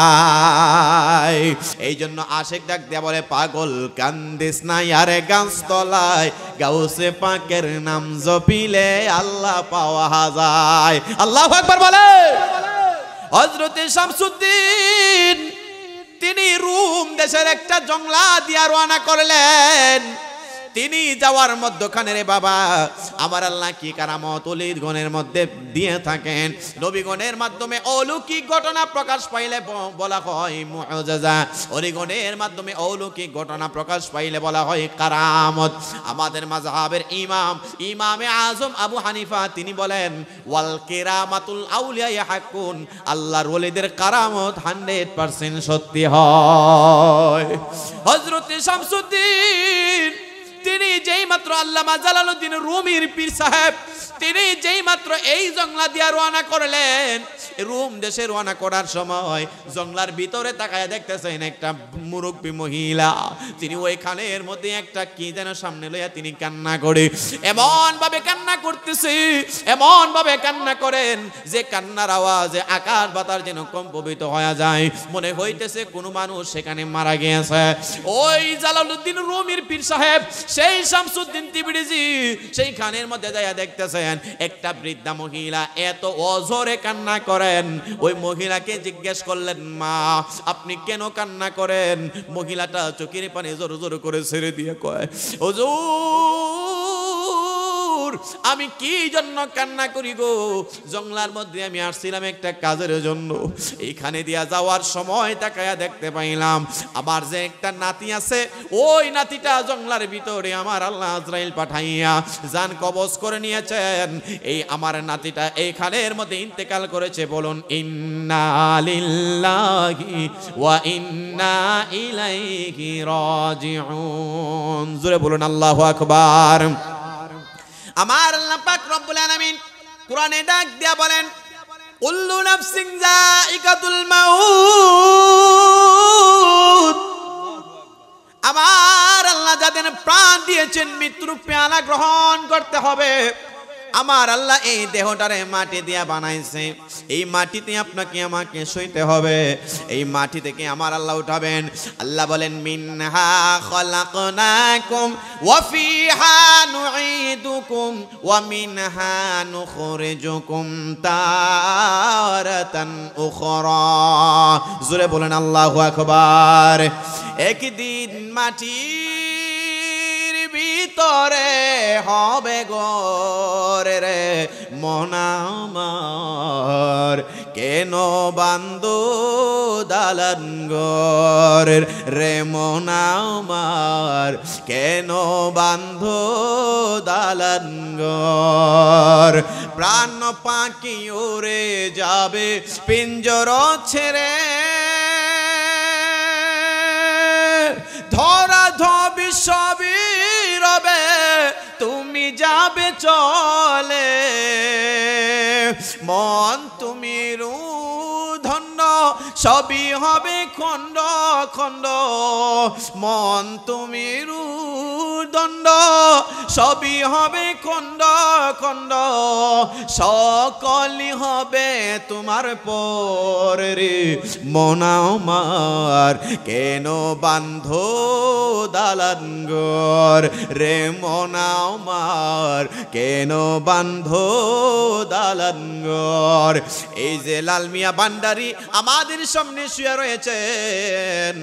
এই জন্য আশিক ডাক দিয়া বলে, পাগল কান্দিস না আরে গাছতলায়, গাউসে পাকের নাম জপিলে আল্লাহ পাওয়া যায়। আল্লাহু আকবার বলে। হযরতে শামসুদ্দিন তিনি রোম দেশের একটা জংলা দিয়া রওনা করলেন। তিনি যাওয়ার মধ্যখানে রে বাবা আমার আল্লাহ কি কারামত ওলিগণের মধ্যে দিয়ে থাকেন। নবীগণের মাধ্যমে অলৌকিক ঘটনা প্রকাশ পাইলে বলা হয় মুআজিজা, ওলিগণের মাধ্যমে অলৌকিক ঘটনা প্রকাশ পাইলে বলা হয় কারামত। আমাদের মাযহাবের ইমামে আজম আবু হানিফা তিনি বলেন, ওয়াল কিরামাতুল আউলিয়া হাক্কুন, আল্লাহর ওলিদের কারামত 100% সত্যি হয়। হযরতে শামসুদ্দিন তিনি যেই মাত্র আল্লামা জালালউদ্দিন রুমির পীর সাহেব তিনি যেই মাত্র এই জংলা দিয়া রওনা করলেন, রোম দেশে রওনা করার সময় জংলার ভিতরে তাকায় দেখতেছেন একটা মুরব্বী মহিলা, তিনি ওইখানের মধ্যে একটা কি যেন সামনে লইয়া তিনি কান্না করে, এমন ভাবে কান্না করতেছে, এমন ভাবে কান্না করেন যে কান্নার আওয়াজে আকাশ বাতাস যেন কম্পিত হয়ে যায়, মনে হইতেছে কোনো মানুষ সেখানে মারা গিয়েছে। ওই জালালউদ্দিন রুমির পীর সাহেব সেই শামসুদ্দিন তিবরিজি সেইখানের মধ্যে যাইয়া দেখতেছেন একটা বৃদ্ধা মহিলা এত অজরে কান্না করেন। ওই মহিলাকে জিজ্ঞেস করলেন, মা আপনি কেন কান্না করেন? মহিলাটা চোখের পানি জোর জোর করে ছেড়ে দিয়ে কয়, হুজুর আমি কি জন্য কান্না করি গো, জংলার মধ্যে আমি আসছিলাম একটা কাজের জন্য, এইখানে দিয়া যাওয়ার সময় তাকায়া দেখতে পাইলাম আমার যে একটা নাতি আছে, ওই নাতিটা জংলার ভিতরে আমার আল্লাহ আজরাইল পাঠাইয়া জান কবজ করে নিয়েছেন। এই আমার নাতিটা এইখানের মধ্যে ইন্তেকাল করেছে। বলুন ইন্না লিল্লাহি ওয়া ইন্না ইলাইহি রাজিউন। জোরে বলুন আল্লাহু আকবার। আমার আল্লাহ পাক রব্বুল আলামিন কোরআনে ডাক দিয়া বলেন, কুল্লু নাফসিন যায়িকাতুল মাউত। আমার আল্লাহ যাদের প্রাণ দিয়েছেন মৃত্যুর পেয়ালা গ্রহণ করতে হবে। আমার আল্লাহ এই দেহটারে মাটি দিয়া বানাইছে, এই মাটিতে আপনাকে আমাকে সইতে হবে, এই মাটি থেকে আমার আল্লাহ উঠাবেন। আল্লাহ বলেন, মিনহা খলাকনাকুম ওয়া ফিহা নুঈদুকুম ওয়া মিনহা নুখরিজুকুম তারাতান উখরা। জোরে বলেন আল্লাহু আকবার। একদিন মাটির ভিতরে হবে ঘরে রে মন আমার, কেন বান্দো দালান ঘর রে মন আমার, কেন বান্ধো দালান ঘর। প্রাণ পাখি উড়ে যাবে পিঞ্জর ছেড়ে, ধরা ধবি সবই রবে তুমি যাবে চলে, মন তুমি ধন্য সবই হবে খণ্ড খণ্ড, মন তুমি দণ্ড সবই হবে খণ্ড খণ্ড, সকলই হবে তোমার পরে মন আমার, কেন বান্ধো দালান ঘর রে মন আমার, কেন বান্ধো দালান ঘর। এই যে লাল মিয়া ভান্ডারী আমাদের সামনে শুয়ে রয়েছেন,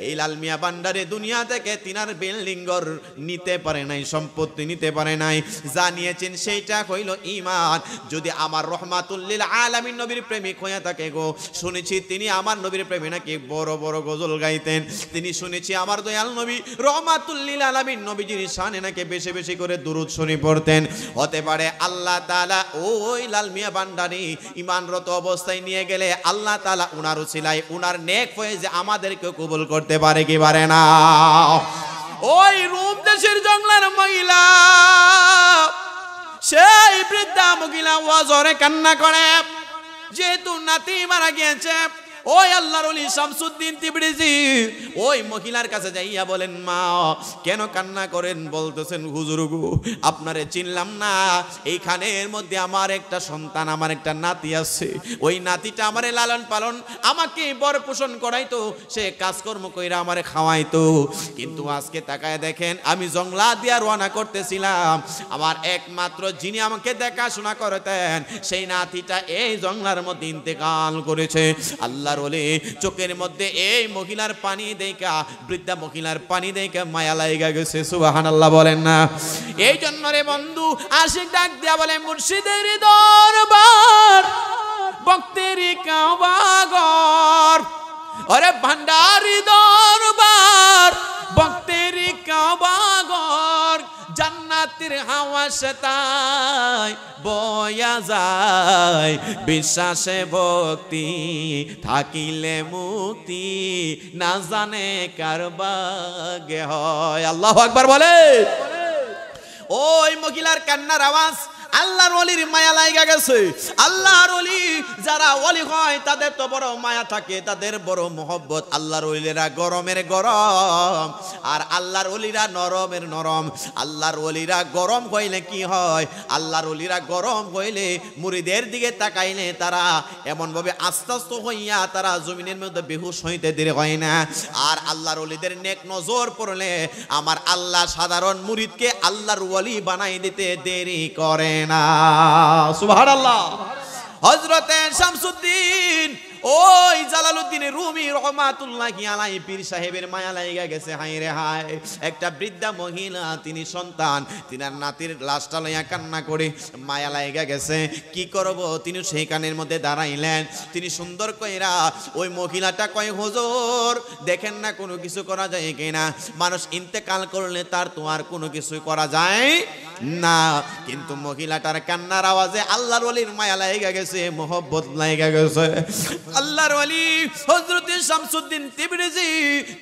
এই লাল মিয়া ভান্ডারী দুনিয়া থেকে তিনার বিল্ডিং ঘর নিতে পারে নাই, সম্পত্তি নিতে পারে নাই, জানিয়েছেন সেইটা হইল ঈমান। যদি আমার রহমাতুল লিল আলামিন নবীর প্রেমিক হয়ে থাকে গো, শুনেছি তিনি আমার নবীর প্রেমে নাকি বড় বড় গজল গাইতেন, তিনি শুনেছি আমার দয়াল নবী রহমাতুল লিল আলামিন নবীজির শানে নাকি বেশি বেশি করে দুরূদ শরীফ পড়তেন। হতে পারে আল্লাহ তাআলা ওই লাল মিয়া ভান্ডারী ঈমানরত অবস্থায় নিয়ে গেলে আল্লাহ তাআলা উনার উসিলায় উনার নেক হয়ে যে আমাদেরকে কবুল করতে পারে কি পারে না। ওই রোম দেশের জংলার মহিলা বৃদ্ধা মহিলা ওয়াজরে কান্না করে, যেহেতু নাতি মারা গিয়েছে। ওই আল্লাহর ওলি শামসুদ্দিন তিবরিজি ওই মহিলার কাছে যাইয়া বলেন, মা কেন কান্না করেন? বলতেছেন, হুজুর গো আপনারে চিনলাম না, এইখানের মধ্যে আমার একটা সন্তান, আমার একটা নাতি আছে। ওই নাতিটা আমারে লালন পালন, আমাকে বড় পোষণ করাইতো, সে কাজকর্ম কইরা আমারে খাওয়াইতো। কিন্তু আজকে তাকায় দেখেন, আমি জংলা দিয়া রওনা করতেছিলাম, আমার একমাত্র যিনি আমাকে দেখাশোনা করতেন সেই নাতিটা এই জংলার মধ্যে ইন্তেকাল করেছে। আল্লাহর ওলি চোখের মধ্যে এই মহিলার পানি দেখা, বৃদ্ধা মহিলার পানি দেখা মায়া লাগা গেছে। সুবহানাল্লাহ বলেন না? এই জন্য রে বন্ধু আশিক ডাক দিয়া বলে, মুর্শিদের দরবার ভক্তের কাবাগর, আরে ভান্ডারি দরবার ভক্তের কাবাগর, জান্নাতের হাওয়া সেতায় বয়া যায়, বিশ্বাসে ভক্তি থাকিলে মুক্তি, না জানে কার ভাগ্যে হয়। আল্লাহু আকবার বলে। ওই মহিলার কান্নার আওয়াজ আল্লাহর ওলির মায়া লাগা গেছে। আল্লাহর ওলি যারা ওলি হয় তাদের তো বড় মায়া থাকে, তাদের বড় মহব্বত। আল্লাহর ওলিরা গরমের গরম, আর আল্লাহর ওলিরা নরমের নরম। আল্লাহর ওলিরা গরম হইলে কি হয়? আল্লাহর ওলিরা গরম হইলে মুরিদের দিকে তাকাইলে তারা এমন ভাবে আস্তে আস্তে হইয়া তারা জমিনের মধ্যে বেহুশ হইতে দেরি হয় না। আর আল্লাহর ওলিদের নেক নজর পড়লে আমার আল্লাহ সাধারণ মুরিদকে আল্লাহর ওলি বানাই দিতে দেরি করে না। সুবহানাল্লাহ। হযরতে শামসুদ্দিন ওই জালালউদ্দিন রুমি রহমাতুল্লাহি আলাইহি পীর সাহেবের মায়া লাগা গেছে। হায় রে হায়, একটা বৃদ্ধা মহিলা, তিনি সন্তান, তিনার নাতির লাশটা লইয়া কান্না করে মায়া লাগা গেছে। কি করব? তিনি সেই কানের মধ্যে দাঁড়াইলেন। তিনি সুন্দর কইরা ওই মহিলাটা কয়, হুজুর দেখেন না কোনো কিছু করা যায় কিনা? মানুষ ইন্তেকাল করলে তার তো আর কোনো কিছু করা যায় না। কিন্তু মহিলাটার কান্নার আওয়াজে আল্লাহর ওলির মায়া লাগা গেছে, মোহব্বত লাগা গেছে। আল্লাহর ওলি হযরত শামসুদ্দিন তিবরিজি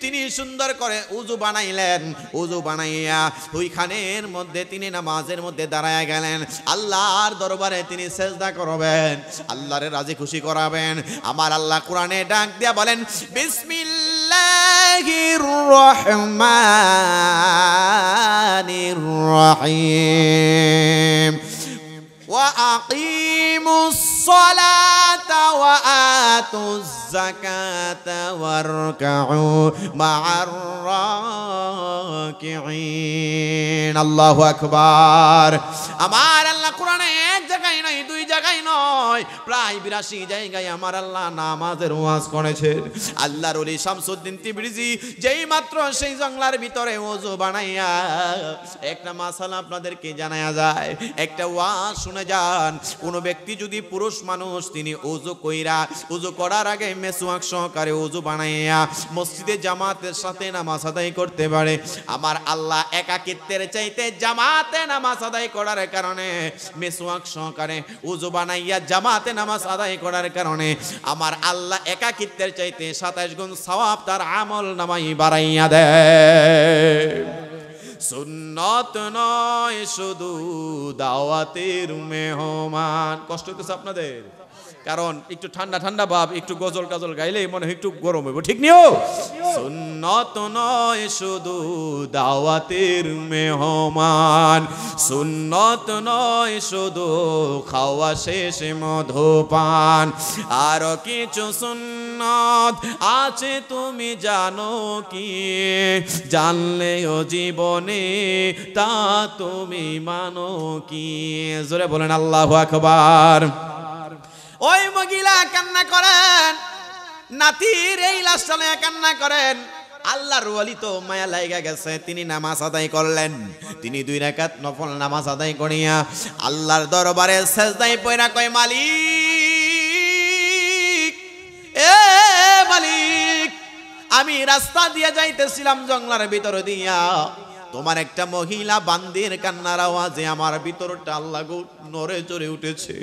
তিনি সুন্দর করে উযু বানাইলেন। উযু বানাইয়া ওইখানের মধ্যে তিনি নামাজের মধ্যে দাঁড়ায়া গেলেন। আল্লাহর দরবারে তিনি সেজদা করবেন, আল্লাহরে রাজি খুশি করাবেন। আমার আল্লাহ কোরআনে ডাক দিয়া বলেন, বিসমিল্লাহির রহমানির রহিম, ওয়া আকিমুস সালাতা ওয়া আতুজ যাকাতা ওয়ারকাউ মা'আর রাকিঈন। আল্লাহু আকবার। আমার আল্লাহ কোরআনে এক জায়গায় নয়, দুই জায়গায় নয়, প্রায় 82 জায়গায় আমার আল্লাহ নামাজের ওয়াজ করেছেন। আল্লাহর ওলি শামসুদ্দিন তিবরিজি যেই মাত্র সেই জংলার ভিতরে ওযু বানাইয়া, একটা মাসালা আপনাদেরকে জানায়া যায়, একটা ওয়াজ শুনে যান। কোন ব্যক্তি যদি পুরুষ মানুষ, তিনি ওযু কইরা, ওযু করার আগে মেসওয়াক সহকারে ওযু বানাইয়া মসজিদে জামাতের সাথে নামাজ আদায় করতে পারে, আমার আল্লাহ একাকিত্বের চাইতে জামাতে নামাজ আদায় করার কারণে, মেসওয়াক সহকারে ওযু বানাইয়া জামাতে নামাজ আদায় করার কারণে আমার আল্লাহ একাকিত্বের চাইতে 27 গুণ সওয়াব তার আমল নামায় বাড়াইয়া দেয়। সুন্নত নয় শুধু দাওয়াতের মেহমান। কষ্ট হইতেছে আপনাদের? কারণ একটু ঠান্ডা ঠান্ডা ভাব, একটু গজল টাজল গাইলে মনে হয় একটু গরম হইব, ঠিক নিও? সুন্নত নয় শুধু দাওয়াতের মেহমান, সুন্নত নয় শুধু খাওয়া শেষে মধুপান, আরো কিছু সুন্নত আছে তুমি জানো কি? জানলেও জীবনে তা তুমি মানো কি? জোরে বলেন আল্লাহু আকবার। ওই মহিলা কান্না করেন, নাতির এই লাশটা নিয়ে কান্না করেন। আল্লাহর ওলি তো মায়া লাগা গেছে, তিনি নামাজ আদায় করলেন। তিনি 2 রাকাত নফল নামাজ আদায় করিয়া আল্লাহর দরবারে সেজদায় পড়া কয়, মালিক, এ মালিক, আমি রাস্তা দিয়ে যাইতেছিলাম জঙ্গলার ভিতর দিয়া, তোমার একটা মহিলা বান্দির কান্নার আওয়াজে আমার ভিতরটা আল্লাহ গো নড়ে চড়ে উঠেছে।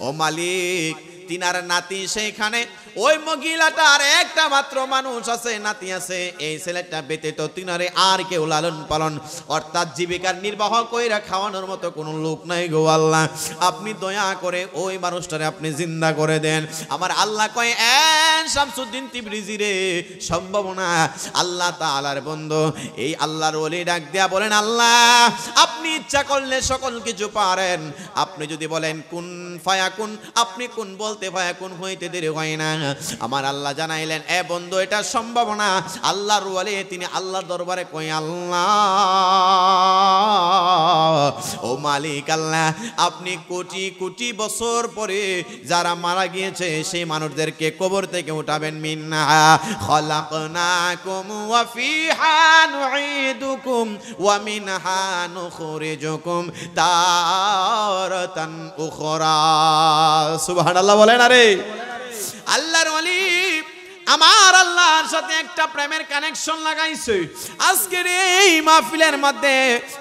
ও মালিক, তিনার নাতি সেইখানে, ওই মহিলাটার একটা মাত্র মানুষ আছে, নাতি আছে, এই ছেলেটা ব্যতীত তিনারে আর কেউ লালন পালন অর্থাৎ জীবিকার নির্বাহ কইরা খাওয়ানোর মতো কোনো লোক নাই গো আল্লাহ, আপনি দয়া করে ওই মানুষটারে আপনি জিন্দা করে দেন। আমার আল্লাহ কয় শামসুদ্দিন তিবরিজি রে, সম্ভব না। আল্লাহ তাআলার বন্ধু এই আল্লাহর ওলি ডাক দেয়া বলেন, আল্লাহ আপনি ইচ্ছা করলে সকল কিছু পারেন, আপনি যদি বলেন কুন ফায়াকুন, আপনি কোন বলতে ফায়াকুন হইতে দেরি হয় না। আমার আল্লাহ জানাইলেন, এ বন্ধু এটা সম্ভব না। আল্লাহর ওলি তিনি আল্লাহর দরবারে কই, আল্লাহ ও মালিক আল্লাহ, আপনি কোটি কোটি বছর পরে যারা মারা গিয়েছে সেই মানুষদেরকে কবর থেকে উঠাবেন। মিন্না খালাকনাকুম ওয়া ফিহা নুঈদুকুম ওয়া মিনহা নুখরিজুকুম তারাতান উখরা। সুবহানাল্লাহ বলেন। আরে আল্লাহর ওলি আমার আল্লাহর সাথে একটা প্রেমের কানেকশন লাগাইছে। আজকের এই মাহফিলের মধ্যে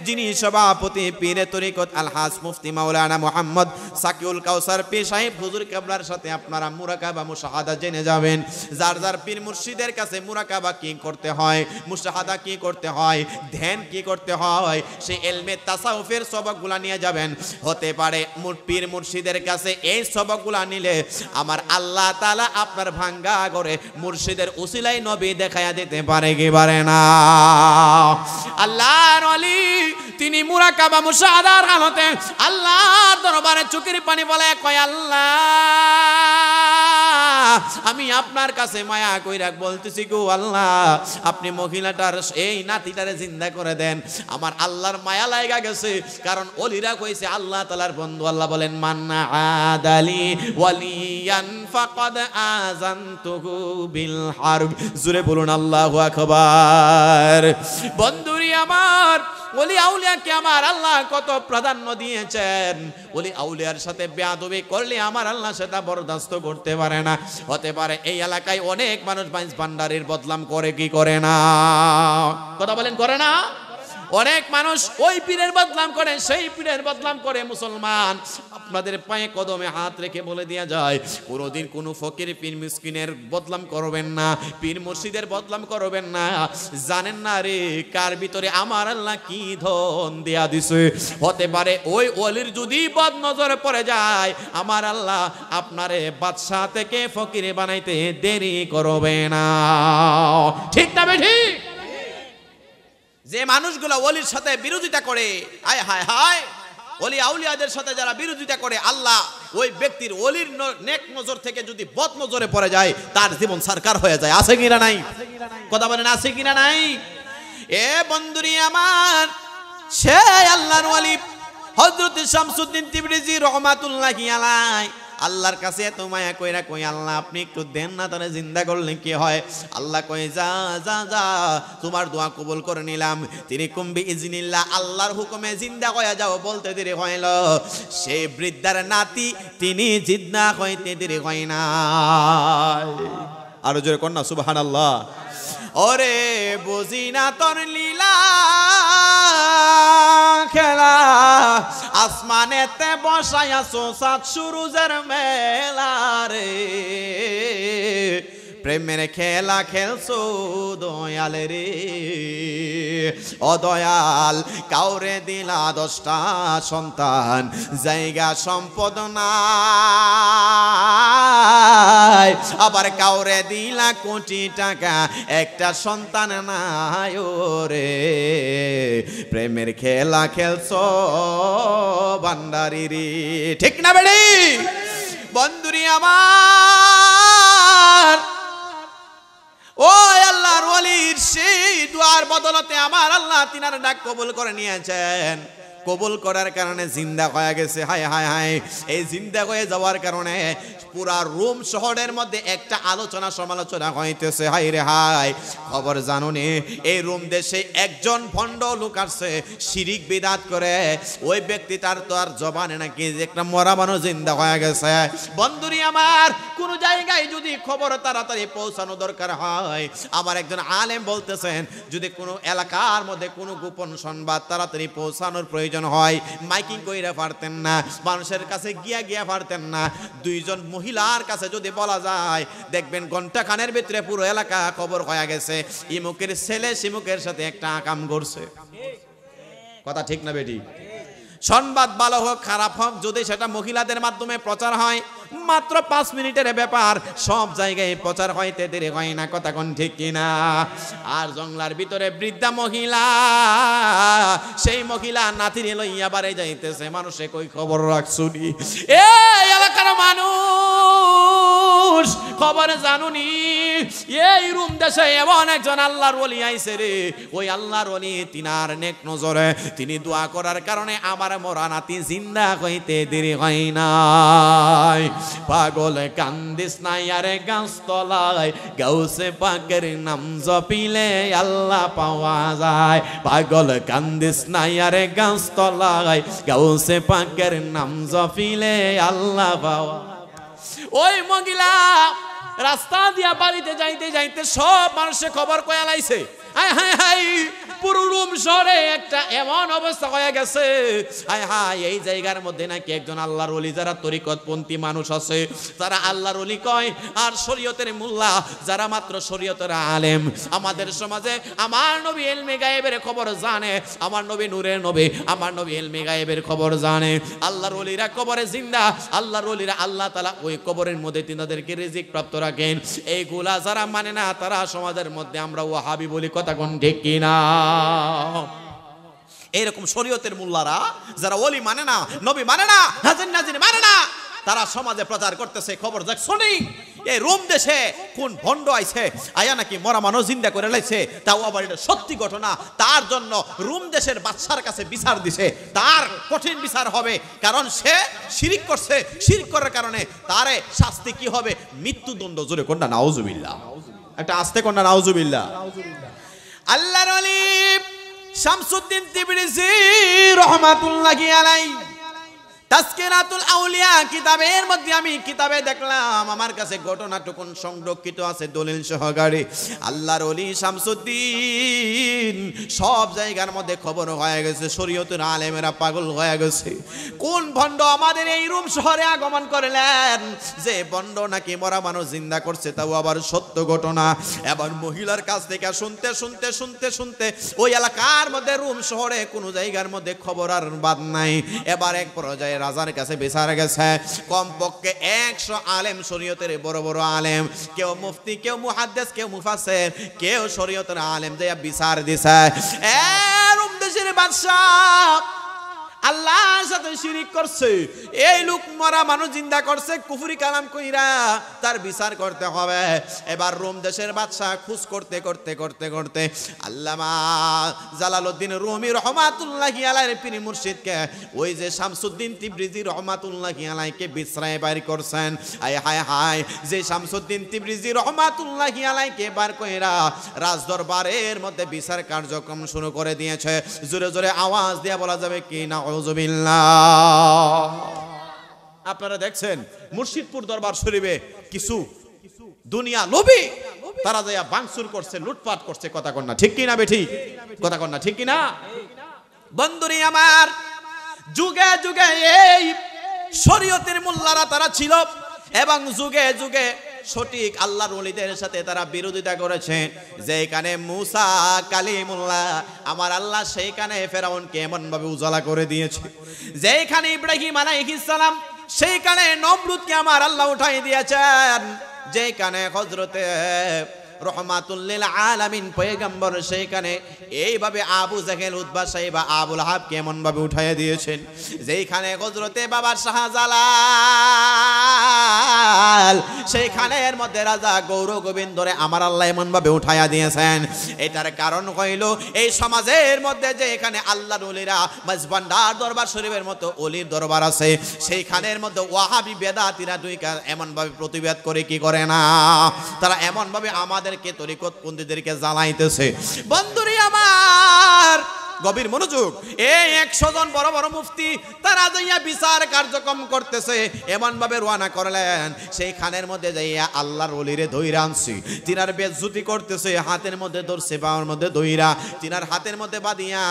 যিনি সভাপতি পীরে তরিকত আলহাজ মুফতি মাওলানা মুহাম্মদ সাকিউল কাউসার পীর সাহেব হুজুর কেবলার সাথে আপনারা মুরাকাবা মুশাহাদা জেনে যাবেন। যার যার পীর মুর্শিদের কাছে মুরাকাবা কি করতে হয়, মুশাহাদা কি করতে হয়, ধ্যান কি করতে হয়, সেই ইলমে তাসাউফের সবকগুলা নিয়ে যাবেন। হতে পারে পীর মুর্শিদের কাছে এই সবকগুলা নিলে আমার আল্লাহ তাআলা আপনার ভাঙ্গা করে মুর্শিদের উসিলাই নবী দেখায়া দিতে পারে কি পারে না? আল্লাহর ওলি তিনি মুরাকাবা মুশাহাদার হালতে আল্লাহর দরবারে চোখের পানি বলে কয়, আল্লাহ আমি আপনার কাছে মায়া কইরা বলতেছি গো আল্লাহ, আপনি মহিলাটার এই নাতিটারে জিন্দা করে দেন। আমার আল্লাহর মায়া লাগা গেছে, কারণ ওলিরা কইছে আল্লাহ তাআলার বন্ধু। আল্লাহ বলেন, মান্না আদালি ওয়ালিয়ান ফাকাদ আযানতুহু বিল হারব। জোরে বলুন আল্লাহু আকবার। বন্ধুরি আমার, ওলি আউলিয়াকে আমার আল্লাহ কত প্রাধান্য দিয়েছেন। ওলি আউলিয়ার সাথে বেয়াদবি করলে আমার আল্লাহ সেটা বরদাস্ত করতে পারে না। হতে পারে এই এলাকায় অনেক মানুষ বাইশ ভান্ডারের বদনাম করে কি করে না? কথা বলেন, করে না? অনেক মানুষ ওই পীরের বদনাম করে, সেই পীরের বদনাম করে। মুসলমান আপনাদের পায়ে কদমে হাত রেখে বলে দেয়া যায়, কোনোদিন কোনো ফকির পীর মিসকিনের বদনাম করবেন না, পীর মুর্শিদের বদনাম করবেন না। জানেন না রে কার ভিতরে আমার আল্লাহ কি ধন দেয়া দিছে। হতে পারে ওই ওলির যদি বদ নজরে পড়ে যায়, আমার আল্লাহ আপনারে বাদশা থেকে ফকির বানাইতে দেরি করবে না। ঠিক না ঠিক? যে মানুষগুলো ওলির সাথে বিরোধিতা করে, হায় হায় হায়, ওলি আউলিয়াদের সাথে যারা বিরোধিতা করে, আল্লাহ ওই ব্যক্তির ওলির নেক নজর থেকে যদি বদ নজরে পড়ে যায়, তার জীবন সরকার হয়ে যায়। আছে কিনা নাই? কথা বলেন, আছে কিনা নাই? এ বন্ধুরি আমার, সে আল্লাহর ওলি হযরত শামসুদ্দিন তিবরিজি রহমাতুল্লাহি আলাইহি আল্লাহর কাছে এত মায়া কইরা কই, আল্লাহ আপনি একটু দেন না, তাহলে জিন্দা করলে কি হয়? আল্লাহ কই, যা যা যা, তোমার দোয়া কবুল করে নিলাম। তিনি কুম্বি ইজনিল্লাহ, আল্লাহর হুকুমে জিন্দা হয়ে যাও, বলতে দেরি হইল। সেই বৃদ্ধার নাতি তিনি জিন্দা হইতে দেরি হয় না। আরো জোরে কর না সুবহানাল্লাহ। ওরে বুঝি না তোর লীলা খেলা, আসমানেতে বসাইয়াছো সাত সুরুজের মেলা রে, প্রেমের খেলা খেলছো দয়াল রে। ও দয়াল, কাউরে দিলা 10টা সন্তান, জায়গা সম্পদ নাই, আবার কাউরে দিলা কোটি টাকা, একটা সন্তান নাই। রে প্রেমের খেলা খেলছো ভান্ডারি রে। ঠিক না বেড়ি? বন্ধুরি আমার, ও আল্লাহর ওলির সেই দুয়ার বদলতে আমার আল্লাহ তিনার ডাক কবুল করে নিয়েছেন। কবুল করার কারণে জিন্দা হয়ে গেছে। হায় হায় হায়, এই জিন্দা হয়ে যাওয়ার কারণে পুরা রোম শহরের মধ্যে একটা আলোচনা সমালোচনা হইতেছে। হায় রে হায়, খবর জানুনি এই রোম দেশে একজন ভণ্ড লোক আসছে, শিরিক বিদাত করে। ওই ব্যক্তি তার তো আর জবানে নাকি যে একটা মরা মানুষ জিন্দা হয়ে গেছে। বন্ধুরি আমার, কোন জায়গায় যদি খবর তাড়াতাড়ি পৌঁছানো দরকার হয়, আমার একজন আলেম বলতেছেন, যদি কোনো এলাকার মধ্যে কোনো গোপন সংবাদ তাড়াতাড়ি পৌঁছানোর প্রয়োজন প্রয়োজন হয় মাইকিং কইরা পারতেন না, মানুষের কাছে গিয়া পারতেন না। দুইজন মহিলার কাছে যদি বলা যায় দেখবেন ঘন্টা খানের ভিতরে পুরো এলাকা খবর হয়ে গেছে ইমুকের ছেলে সিমুকের সাথে একটা কাম করছে। কথা ঠিক না বেটি? সংবাদ ভালো হোক খারাপ হোক যদি সেটা মহিলাদের মাধ্যমে প্রচার হয় মাত্র 5 মিনিটের ব্যাপার সব জায়গায় প্রচার হইতে দেরি হয় না। কথা কোন ঠিক কিনা? আর জঙ্গলার ভিতরে বৃদ্ধা মহিলা, সেই মহিলা নাতিরে লইয়া বাড়ি যাইতেছে, মানুষে কই খবর রাখছুনি? এই এলাকার মানুষ খবর জানুনি এই রুম দেশে এমন একজন আল্লাহর ওলি আইছে রে। ওই আল্লাহর ওলি তিনার নেক নজরে তিনি দোয়া করার কারণে আমার মরা নাতি জিন্দা হইতে দেরি হয় নাই। পাগল কান্দিস নাই আরে গাছ তলায়, গাউসে পাকের নাম জপিলে আল্লাহ পাওয়া যায়। পাগল কান্দিস নাই আরে গাছ তলায়, গাউসে পাকের নাম জপিলে আল্লাহ পাওয়া। ওই মহিলা রাস্তা দিয়া বাড়িতে যাইতে যাইতে সব মানুষে খবর কয়া লাইছে। হায় হায় হায়, পুরো রুম শহরে একটা এমন অবস্থা হয়ে গেছে। হায় হায়, এই জায়গার মধ্যে নাকি একজন আল্লাহর ওলি, যারা তরিকতপন্থী মানুষ আছে তারা আল্লাহর ওলি কয়, আর শরীয়তের মোল্লা যারা মাত্র শরীয়তের আলেম। আমাদের সমাজে আমার নবী ইলমে গায়েবের খবর জানে, আমার নবী নূরের নবী, আমার নবী ইলমে গায়েবের খবর জানে। আল্লাহর ওলিরা কবরে জিন্দা, আল্লাহর ওলিরা আল্লাহ তাআলা ওই কবরের মধ্যে তিনাদেরকে রিজিক প্রাপ্ত রাখেন। এইগুলা যারা মানে না তারা সমাজের মধ্যে আমরা ওয়াহাবি বলি। কথা কোন ঠিক কিনা? এরকম শরীয়তের মোল্লারা যারা ওলি মানে না, নবী মানে না, হাজির নাজির মানে না, তারা সমাজে প্রচার করতেছে খবর দেখ শুনি এই রোম দেশে কোন ভণ্ড আইছে, আয়া নাকি মরা মানুষ জিন্দা করে লাইছে, তাও আবার এটা সত্যি ঘটনা। তার জন্য রোম দেশের বাদশার কাছে বিচার দিছে, তার কঠিন বিচার হবে, কারণ সে শিরিক করছে। শিরিক করার কারণে তারে শাস্তি কি হবে? মৃত্যুদণ্ড। জোরে কোনটা নাউজুবিল্লাহ, একটা আস্তে কোনটা নাউজুবিল্লাহ। আল্লাহর ওলি শামসুদ্দিন তিবরিজি রাহমাতুল্লাহি আলাইহি তাসকিরাতুল আউলিয়া কিতাবের মধ্যে আমি কিতাবে দেখলাম, আমার কাছে ঘটনাটুকুন সংরক্ষিত আছে দলিল সহকারে। আল্লাহর ওলি শামসুদ্দিন সব জায়গার মধ্যে খবর হয়ে গেছে, শরীয়তের আলেমেরা পাগল হয়ে গেছে। কোন ভণ্ড আমাদের এই রুম শহরে আগমন করলেন, যে ভণ্ড নাকি মরা মানুষ জিন্দা করছে, তাও আবার সত্য ঘটনা। এবার মহিলার কাছ থেকে শুনতে শুনতে শুনতে শুনতে ওই এলাকার মধ্যে রুম শহরে কোনো জায়গার মধ্যে খবর আর বাদ নাই। এবার এক পর্যায়ে রাজার কাছে বিচার গেছে, কমপক্ষে 100 আলেম, শরীয়তের বড় বড় আলেম, কেউ মুফতি, কেউ মুহাদ্দিস, কেউ মুফাসসির, কেউ শরীয়তের আলেম যে বিচার দিছে। রুম দেশের বাদশা আল্লাহর সাথে শিরিক করছে, এই লোক মরা মানুষ জিন্দা করছে, কুফরি কালাম কইরা তার বিচার করতে হবে। এবার রোম দেশের বাদশা খুশ করতে করতে করতে করতে আল্লামা জালালউদ্দিন রুমি রহমাতুল্লাহি আলাইহির পীর মুর্শিদকে, ওই যে শামসুদ্দিন তিবরিজি রহমাতুল্লাহি আলাইহিকে বিছরায় বাইর করছেন। হায় হায় হায়, যে শামসুদ্দিন তিবরিজি রহমাতুল্লাহি আলাইহিকে বার কইরা রাজদরবারের মধ্যে বিচার কার্যক্রম শুরু করে দিয়েছে। জোরে জোরে আওয়াজ দিয়ে বলা যাবে কি না? আপনারা দেখছেন মুর্শিদপুর দরবার শরীফে কিছু দুনিয়া লোভী তারা যাইয়া ভাঙচুর করছে, লুটপাট করছে। কথা কন না ঠিক কিনা বেঠি? কথা কন না ঠিক কিনা? বন্ধুরি আমার, যুগে যুগে এই শরীয়তের মোল্লারা তারা ছিল, এবং যুগে যুগে সঠিক আল্লাহর ওলিদের সাথে তারা বিরোধিতা করেছে। যেখানে মুসা কালিমুল্লাহ আমার আল্লাহ, সেইখানে ফেরাউনকে এমন ভাবে উজালা করে দিয়েছে। যেখানে ইব্রাহিম আলাইহিস সালাম, সেইখানে নমরুদকে আমার আল্লাহ উঠাই দিয়েছেন। যেখানে হযরতে রহমাতুল লিল আলামিন পয়গম্বর, সেইখানে এইভাবে আবু জাহেল, উতবা, সাইবা, আবুল আহাব কেমন ভাবে উঠাইয়া দিয়েছেন। যেখানে হযরতে বাবা শাহজালাল, সেইখানের মধ্যে রাজা গৌর গোবিন্দরে আমার আল্লাহ এমন ভাবে উঠাইয়া দিয়েছেন। এটার কারণ হইল এই সমাজের মধ্যে যে এখানে আল্লাহর ওলিরা মাঝভান্ডার দরবার শরীফের মতো ওলির দরবার আছে, সেইখানের মধ্যে ওয়াহাবি বেদাতীরা এমন ভাবে প্রতিবাদ করে কি করে না, তারা এমন ভাবে আমাদের তরিকতপন্থীদেরকে জ্বালাইতেছে। বন্ধুরি আমার, গভীর মনোযোগ। এই 100 জন বড় বড় মুফতি তারা যাইয়া বিচার কার্যক্রম করতেছে, এমন ভাবে রওনা করলেন সেই খানের মধ্যে যাইয়া আল্লাহর ওলিরে ধইরা আনছি, তিনার বেজ্জতি করতেছে, হাতের মধ্যে ধরছে, পাওয়ার মধ্যে ধইরা তিনার হাতের মধ্যে বাঁধিয়া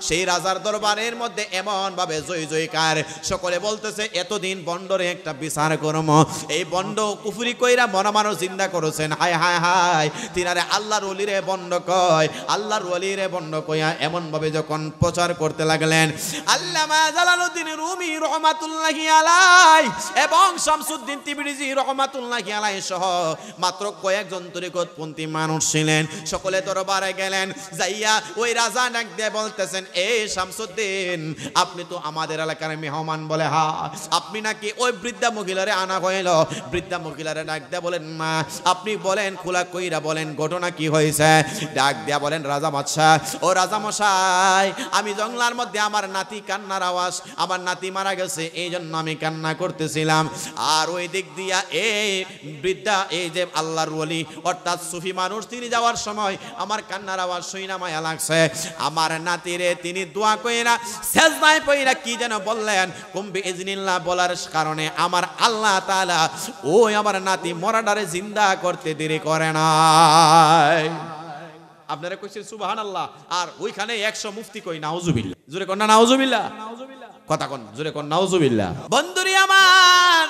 সেই রাজার দরবারের মধ্যে এমন ভাবে জয় জয়কার, সকলে বলতেছে এতদিন বন্ডরে একটা বিচার করম, এই বন্ড কুফরি কইরা মনামানো জিন্দা করেছেন, হায় হায় হায়, তিনারে আল্লাহর ওলিরে বন্ড কয়, আল্লাহর ওলিরে বন্ড কইয়া এমন ভাবে যখন প্রচার করতে লাগলেন, আল্লামা জালালউদ্দিন রুমি রহমাতুল্লাহি আলাইহি এবং শামসুদ্দিন তিবরিজি রহমাতুল্লাহি আলাইহি সহ মাত্র কয়েকজন তরিকতপন্থী মানুষ ছিলেন, সকলে দরবারে গেলেন, যাইয়া ওই রাজা ডাক দিয়ে বলতেছেন, এই শামসুদ্দিন আপনি তো আমাদের এলাকার মেহমান, বলে হা, আপনি নাকি ওই বৃদ্ধা মহিলারে আনা হইল, বৃদ্ধা মহিলারে ডাক দিয়ে বলেন, মা আপনি বলেন, খোলা কইরা বলেন ঘটনা কি হয়েছে। ডাক দিয়া বলেন, রাজা বাদশাহ, ও রাজা মশাই, আমি জঙ্গলার মধ্যে আমার নাতি কান্নার আওয়াজ, আমার নাতি মারা গেছে, এই জন্য আমি কান্না করতেছিলাম, আর ওই দিক দিয়া এই বৃদ্ধা, এই যে আল্লাহর ওলি অর্থাৎ সুফি মানুষ, তিনি যাওয়ার সময় আমার কান্নার আওয়াজ শুইনা মায়া লাগছে, আমার নাতিরে তিনি দোয়া কইরা সেজদায় পইরা কি যেন বললেন, কুম্বি ইজনিল্লাহ বলার কারণে আমার আল্লাহ তাআলা ওই আমার নাতি মরাডারে জিন্দা করতে দেরি করে নাই। আপনারা কইছেন সুবহানাল্লাহ, আর ওইখানে 100 মুফতি কই নাউজুবিল্লাহ, জোরে কোন না নাউজুবিল্লাহ, কথা কোন জোরে কোন নাউজুবিল্লাহ। বন্ধুরি আমার,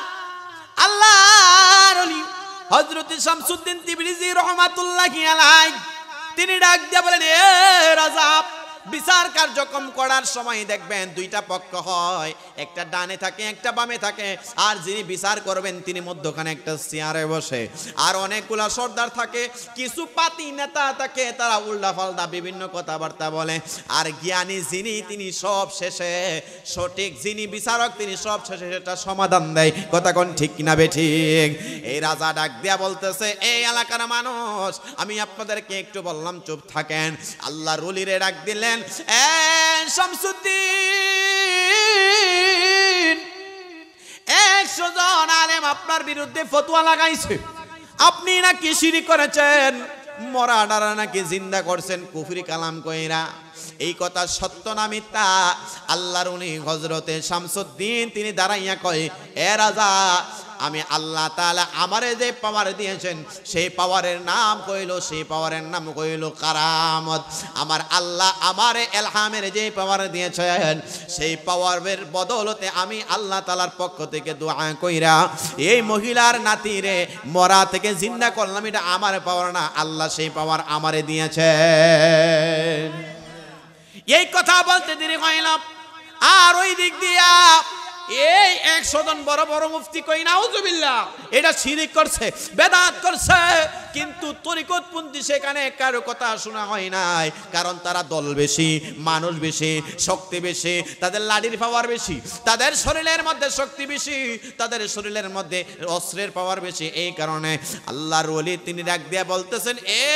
আল্লাহর ওলি হযরত শামসুদ্দিন তিবরিজি রহমাতুল্লাহি আলাইহি তিনি ডাক দিয়া বলেন, এ রাজা, বিচার কার্যক্রম করার সময় দেখবেন দুইটা পক্ষ হয়, একটা ডানে থাকে একটা বামে থাকে, আর যিনি বিচার করবেন তিনি মধ্যখানে একটা চেয়ারে বসে, আর অনেকগুলা সর্দার থাকে, কিছু পাতি নেতা থাকে, তারা উল্টা পাল্টা বিভিন্ন কথাবার্তা বলে, আর জ্ঞানী যিনি তিনি সব শেষে, সঠিক যিনি বিচারক তিনি সব শেষে সেটা সমাধান দেয়, কথা কোন ঠিক কিনা বেঠিক। এই রাজা ডাক দিয়া বলতেছে, এই এলাকার মানুষ, আমি আপনাদেরকে একটু বললাম চুপ থাকেন। আল্লাহর ওলিরে ডাক দিলেন, শামসুদ্দিন 100 জন আলেম আপনার বিরুদ্ধে ফতোয়া লাগাইছে, আপনি নাকি শিরক করেছেন, মরা ডারা নাকি জিন্দা করছেন কুফরি কালাম কইরা, এই কথা সত্য না মিথ্যা? আল্লাহর উনি হযরতে শামসুদ্দিন তিনি দাঁড়াইয়া কয়, এ রাজা, আমি আল্লাহ তাআলা আমারে যে পাওয়ার দিয়েছেন সেই পাওয়ারের নাম কইল, সেই পাওয়ারের নাম কইল কারামত। আমার আল্লাহ আমারে ইলহামের যে পাওয়ার দিয়েছেন সেই পাওয়ারের বদৌলতে আমি আল্লাহ তাআলার পক্ষ থেকে দোয়া কইরা এই মহিলার নাতিরে মরা থেকে জিন্দা করলাম, এটা আমার পাওয়ার না, আল্লাহ সেই পাওয়ার আমারে দিয়েছেন। এই কথা বলতে দেরি হইল, আর ওই দিক দিয়া এই 100 জন বড় বড় মুফতি কই নাউজুবিল্লাহ, এটা শিরক করছে, বেদাত করছে, কিন্তু তরিকতপন্থী সেখানে কারো কথা শোনা হয় নাই, কারণ তারা দল বেশি, মানুষ বেশি, শক্তি বেশি, তাদের লাঠির পাওয়ার বেশি, তাদের শরীরের মধ্যে শক্তি বেশি, তাদের শরীরের মধ্যে অস্ত্রের পাওয়ার বেশি। এই কারণে আল্লাহর ওলি তিনি ডাক দিয়া বলতেছেন, এ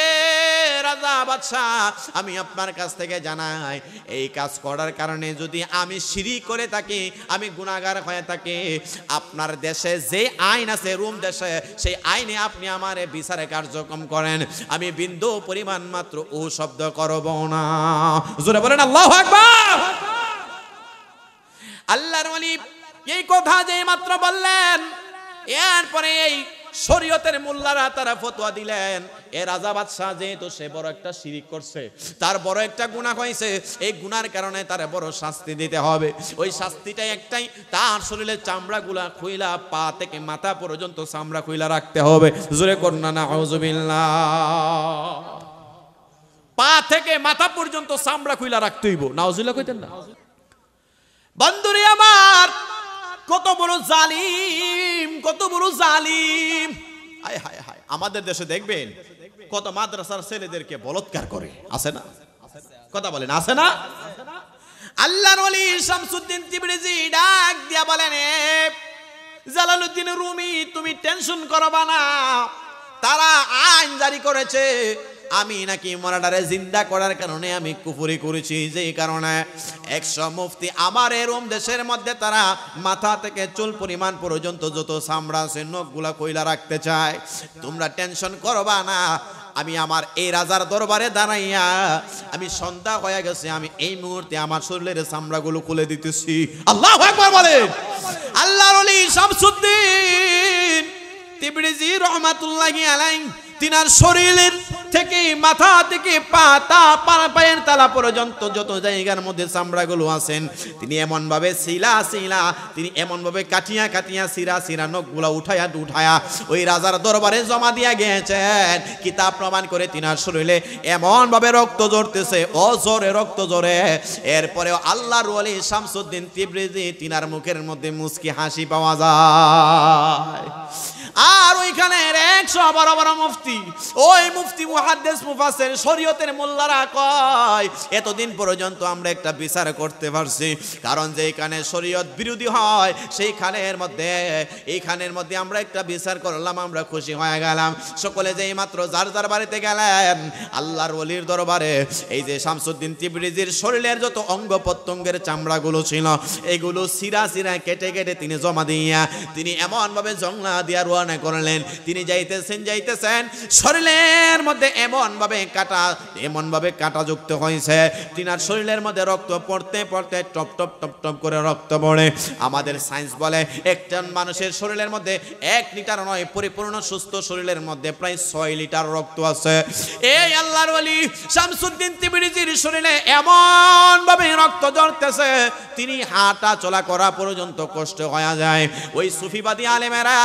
রাজা বাদশাহ, আমি আপনার কাছ থেকে জানাই, এই কাজ করার কারণে যদি আমি শিরক করে থাকি, আমি গুনাহগার হয়ে থাকি, আপনার দেশে যে আইন আছে রোম দেশে, সেই আইনে আপনি আমারে বিচারে কার্যক্রম করেন, আমি বিন্দু পরিমাণ মাত্র ও শব্দ করব না। জোরে বলেন আল্লাহু আকবার। আল্লাহর ওলি এই কথা যে মাত্র বললেন, এরপরে এই শরীয়তের মোল্লারা তারা ফতোয়া দিলেন, এ রাজা বাদশাহ যেহেতু সে বড় একটা শিরক করছে, তার বড় একটা গুনাহ হয়েছে, এই গুনার কারণে তার বড় শাস্তি দিতে হবে। ওই শাস্তিটা একটাই, তার শরীরের চামড়াগুলা খুইলা পা থেকে মাথা পর্যন্ত চামড়া খুইলা রাখতে হবে। জোরে করনা নাউজুবিল্লাহ, পা থেকে মাথা পর্যন্ত চামড়া খুইলা রাখতে হইব। নাউজুবিল্লাহ কইতেন না? বন্ধুরে আমার, কত বড় জালিম, কত বড় জালিম! হায় হায় হায়, আমাদের দেশে দেখবেন কত মাদ্রাসার ছেলেদেরকে বলৎকার করে, আছে না? কথা বলেন, আছে না? আল্লাহর ওলি শামসুদ্দিন তিবরিজি ডাক দিয়া বলেন, জালালউদ্দিন রুমি তুমি টেনশন করবা না, তারা আইন জারি করেছে আমি নাকি মরাডারে জিন্দা করার কারণে আমি কুফরি করেছি, যেই কারণে 100 মুফতি আমার রোম দেশের মধ্যে তারা মাথা থেকে চুল পরিমাণ পর্যন্ত যত চামড়া আছে নখগুলা কইলা রাখতে চায়। তোমরা টেনশন করবা না, আমি আমার এই রাজার দরবারে দাঁড়াইয়া আমি সন্ধ্যা হয়ে গেছে, আমি এই মুহূর্তে আমার শরীরের চামড়াগুলো খুলে দিতেছি। আল্লাহু আকবার বলেন। আল্লাহর ওলি শামসুদ্দিন তিবরিজি রহমাতুল্লাহি আলাইহি তিনার শরীরের থেকে মাথা থেকে পায়ের তালা পর্যন্ত যত জায়গার মধ্যে চামড়াগুলো আছেন তিনি এমন ভাবে সিলা তিনি এমন ভাবে কাটিয়া সিরা নখগুলা উঠায়া ওই রাজার দরবারে জমা দিয়া গিয়েছেন। কিতাব প্রমাণ করে তিনার শরীরে এমন ভাবে রক্ত ঝরতেছে, অজরে রক্ত ঝরে। এরপরেও আল্লাহর ওলি শামসুদ্দিন তিবরিজি তিনার মুখের মধ্যে মুস্কি হাসি পাওয়া যায়। আর ওইখানে 100 বড় বড় মুফতি, ওই মুফতি মুহাদ্দিস মুফাসসির শরীয়তের মোল্লারা কয় এতদিন পর্যন্ত আমরা একটা বিচার করতে পারছি, কারণ যে এখানে শরীয়ত বিরোধী হয় এইখানের মধ্যে আমরা একটা বিচার করলাম, আমরা খুশি হয়ে গেলাম। সকলে যেই মাত্র যার যার বাড়িতে গেলেন আল্লাহর ওলির দরবারে, এই যে শামসুদ্দিন তিবরিজির শরীরের যত অঙ্গ প্রত্যঙ্গের চামড়াগুলো ছিল এগুলো সিরা কেটে তিনি জমা দিয়া তিনি এমন ভাবে জংলা দিয়া রওনা করলেন। তিনি যাইতেছেন শরীরের মধ্যে এমন ভাবে কাটা যুক্ত হয়েছে, তিনার শরীরের মধ্যে রক্ত পড়তে টপ টপ করে রক্ত পড়ে। আমাদের সায়েন্স বলে একজন মানুষের শরীরের মধ্যে 1 লিটার নয়, পরিপূর্ণ সুস্থ শরীরের মধ্যে প্রায় 6 লিটার রক্ত আছে। এই আল্লাহর ওলি শামসুদ্দিন তিবরিজির শরীরে এমন ভাবে রক্ত ঝরতেছে তিনি হাঁটা চলা করা পর্যন্ত কষ্ট হয়ে যায়। ওই সুফিবাদী আলেমেরা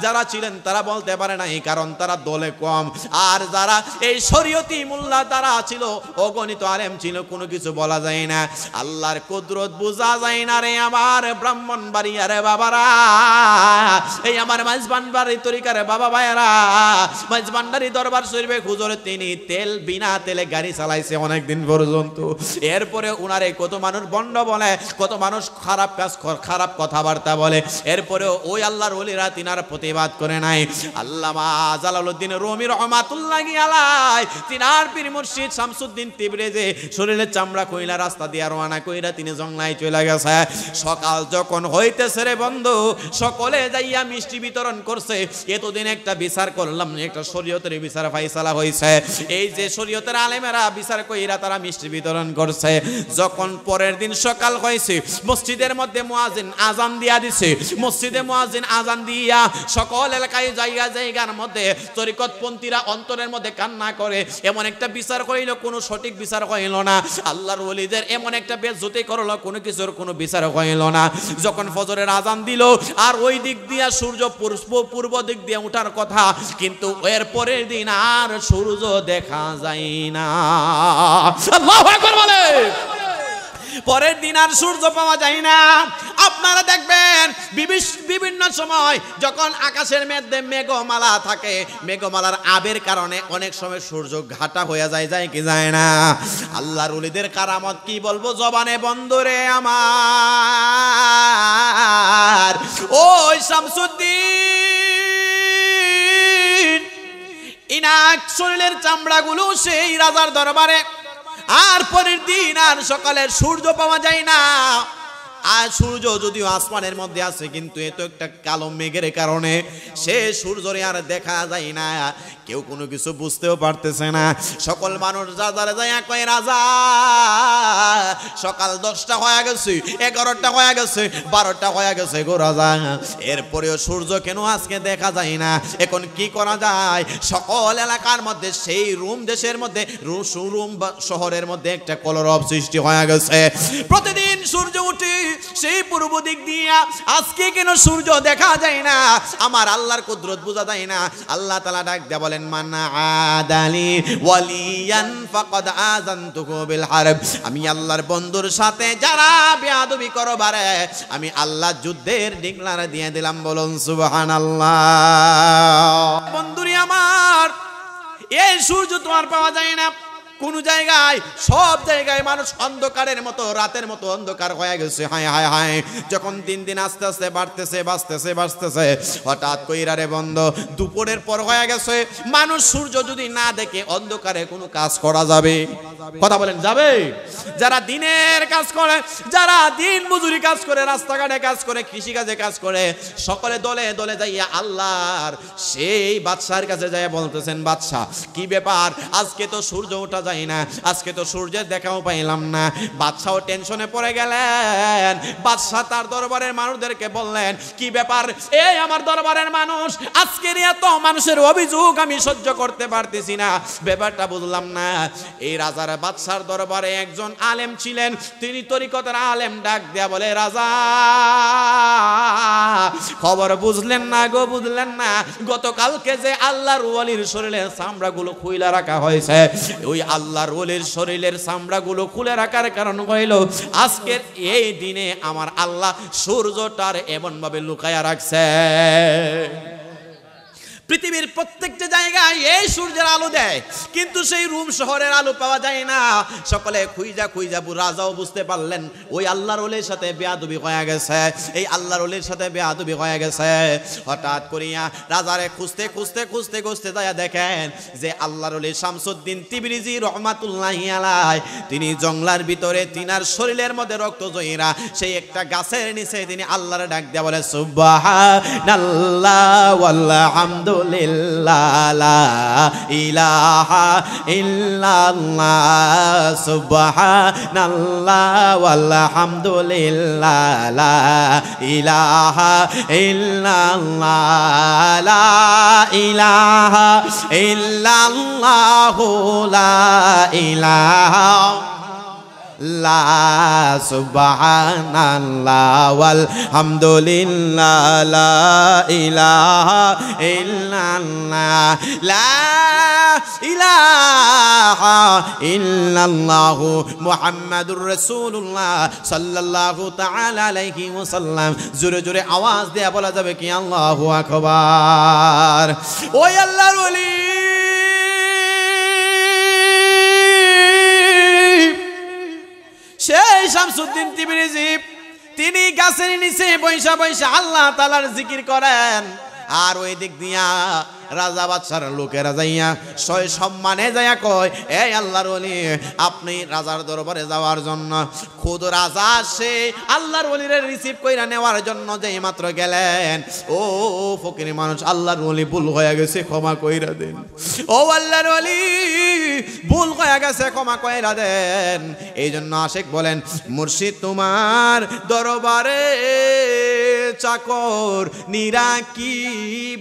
যারা ছিলেন তারা বলতে পারে নাই, কারণ তারা দলে কম। আর যারা এই শরীয়তি মোল্লা তারা ছিল অগণিত আলেম ছিল, কোনো কিছু বলা যায় না। আল্লাহর কুদরত বোঝা যায় না রে আমার ব্রাহ্মণবাড়িয়ার বাবারা, এই আমার মাঝবান্ডারি তরিকার বাবা ভাইয়েরা। মাঝবান্ডারি দরবার শরীফে হুজুর তিনি বিনা তেলে গাড়ি চালাইছে অনেকদিন পর্যন্ত। এরপরে উনারে কত মানুষ বন্ড বলে, কত মানুষ খারাপ কথাবার্তা বলে, এরপরেও ওই আল্লাহর ওলিরা তিনার প্রতিবাদ করে নাই। আল্লামা জালালউদ্দিন রুমি রহমাতুল্লাহি আলাইহি তিনার পীর মুর্শিদ শামসুদ্দিন তিবরিজি শরীরের চামড়া কইলা রাস্তা দিয়া রওনা কইরা তিনি জংলায় চলে গেছে। সকাল যখন হইতেছে রে বন্ধু, সকলে যাইয়া মিষ্টি বিতরণ করছে। এতদিন একটা বিচার করলাম, একটা শরীয়তের বিচার ফাইসালা হইছে। এই যে শরীয়তের আলেমেরা বিচার কইরা তারা মিষ্টি বিতরণ করছে। যখন পরের দিন সকাল হয়েছে, মসজিদের মধ্যে মুয়াজ্জিন আজান দিয়া দিছে। মসজিদে মুয়াজ্জিন আজান দিয়া সকল এলাকায় জায়গার মধ্যে তরিকতপন্থীরা অন্তরের মধ্যে কান্না করে। এমন একটা বিচার হইল, কোনো সঠিক বিচার হইল না। আল্লাহর ওলিদের এমন একটা বেজ্জতি করলো, কোনো কিছুর কোনো বিচার হইল না। যখন ফজরের আজান দিল আর ওই দিক দিয়া সূর্য পূর্ব দিক দিয়ে ওঠার কথা, কিন্তু এর পরের দিন আর সূর্য দেখা যায় না। আল্লাহু আকবার বলে। পরের দিন আর সূর্য পাওয়া যায় না। আপনারা দেখবেন বিভিন্ন সময় যখন আকাশের মধ্যে মেঘমালা থাকে, মেঘমালার আবের কারণে অনেক সময় সূর্য ঘাটা হয়ে যায় কি যায় না। আল্লাহর ওলিদের কারামত কি বলবো জবানে বন্ধরে আমার। ওই শামসুদ্দিন ইনাক শরীরের চামড়াগুলো সেই রাজার দরবারে, আর পরের দিন আর সকালের সূর্য পাওয়া যায় না। আর সূর্য যদিও আসমানের মধ্যে আছে, কিন্তু এত একটা কালো মেঘের কারণে সে সূর্যরে আর দেখা যায় না। কেউ কোনো কিছু বুঝতেও পারতেছে না। সকল মানুষ রাজারে যায় কয় রাজা সকাল 10টা হয়ে গেছে, 11টা হয়ে গেছে, 12টা হয়ে গেছে গো রাজা, এরপরেও সূর্য কেন আজকে দেখা যায় না? এখন কি করা যায়? সকল এলাকার মধ্যে সেই রোম দেশের মধ্যে রোম শহরের মধ্যে একটা কলরব সৃষ্টি হয়ে গেছে। প্রতিদিন সূর্য উঠে সেই পূর্ব দিক দিয়া, আজকে কেন সূর্য দেখা যায় না? আমার আল্লাহর কুদরত বোঝা যায় না। আল্লাহ তাআলা ডাক দেয়া বলেন মান আদালি ওয়ালিয়ান ফাকাদ আযানতুহু বিল হারব। আমি আল্লাহর বন্ধুর সাথে যারা বেয়াদবি করবারে আমি আল্লাহ যুদ্ধের ডিক্লার দিয়ে দিলাম। বলুন সুবহানাল্লাহ। বন্ধুরি আমার, এই সূর্য তো আর পাওয়া যায় না। কোন জায়গায় সব জায়গায় মানুষ অন্ধকারের মতো রাতের মতো অন্ধকার হয়ে গেছে। হায় হায় হায়, যখন দিন দিন আস্তে আস্তে বাড়তেছে বাড়তেছে হঠাৎ কইরা রে বন্ধ দুপুরের পর হয়ে গেছে। মানুষ সূর্য যদি না দেখে অন্ধকারে কোনো কাজ করা যাবে? কথা বলেন, যাবে? যারা দিনের কাজ করে, যারা দিন মজুরি কাজ করে, রাস্তাঘাটে কাজ করে, কৃষিকাজে কাজ করে, সকলে দলে দলে যাইয়া আল্লাহর সেই বাদশার কাছে যাইয়া বলতেছেন, বাদশা কি ব্যাপার, আজকে তো সূর্য ওঠা যায় না, আজকে তো সূর্যের দেখাও পাইলাম না। বাদশাও টেনশনে পড়ে গেলেন। বাদশা তার দরবারের মানুষদেরকে বললেন, কি ব্যাপার, এই আমার দরবারের মানুষ, আজকের এত মানুষের অভিযোগ আমি সহ্য করতে পারতেছি না, ব্যাপারটা বুঝলাম না। এই রাজার বাদশার দরবারে একজন আলেম ছিলেন, তিনি তরিকতের আলেম, ডাক দেয়া বলে, রাজা খবর বুঝলেন না গো, বুঝলেন না, গতকালকে যে আল্লাহর ওলির শরীরের চামড়াগুলো খুইলা রাখা হয়েছে, ওই আল্লাহর ওলির শরীরের চামড়াগুলো খুলে রাখার কারণ হইল আজকের এই দিনে আমার আল্লাহ সূর্যটার এমন ভাবে লুকায়া রাখছে। পৃথিবীর প্রত্যেকটা জায়গায় এই সূর্যের আলো দেয়, কিন্তু সেই রোম শহরের আলো পাওয়া যায় না। সকলে খুঁজা রাজাও বুঝতে পারলেন ওই আল্লাহর ওলির সাথে বেয়াদবি হয়ে গেছে, এই আল্লাহর ওলির সাথে বেয়াদবি হয়ে গেছে। হঠাৎ করিয়া রাজারে খুঁজতে যায় দেখেন যে আল্লাহর ওলি শামসুদ্দিন তিবরিজি রহমাতুল্লাহি আলাইহি তিনি জঙ্গলার ভিতরে তিনার শরীরের মধ্যে রক্ত জয়রা সেই একটা গাছের নিচে তিনি আল্লাহর ডাক দেয়া বলে, সুবহানাল্লাহ ওয়ালহামদুলিল্লাহ লা ইলাহা ইল্লাল্লাহ, সুবহানাল্লাহ ওয়ালহামদুলিল্লাহ লা ইলাহা ইল্লাল্লাহ, লা ইলাহা ইল্লাল্লাহু লা ইলাহা লা, সুবহানাল্লাহ ওয়ালহামদুলিল্লাহ লা ইলাহা ইল্লাল্লাহ, লা ইলাহা ইল্লাল্লাহু মুহাম্মাদুর রাসূলুল্লাহ সাল্লাল্লাহু তাআলা আলাইহি ওয়াসাল্লাম। জোরে জোরে আওয়াজ দেয়া বলা যাবে কি আল্লাহু আকবার। ওই আল্লাহর ওলি সেই শামসুদ্দিন তিবরিজি তিনি গাছের নিচে বৈশা আল্লাহ তাআলার জিকির করেন, আর ওই দিক দিয়া রাজা বাদশার লোকেরা যাইয়া সয় সম্মানে যাইয়া কয়, এই আল্লাহর ওলি আপনি রাজার দরবারে যাওয়ার জন্য। খুদ রাজা সে আল্লাহর ওলিরে রিসিভ কইরা নেওয়ার জন্য যেই মাত্র গেলেন, ও ফকির মানুষ, আল্লাহর ওলি ভুল হয়ে গেছে, ক্ষমা কইরা দেন। ও আল্লাহর ওলি ভুল হয়ে গেছে, ক্ষমা কইরা দেন। এই জন্য আশিক বলেন, মুর্শিদ তোমার দরবারে চাকর নিরাকি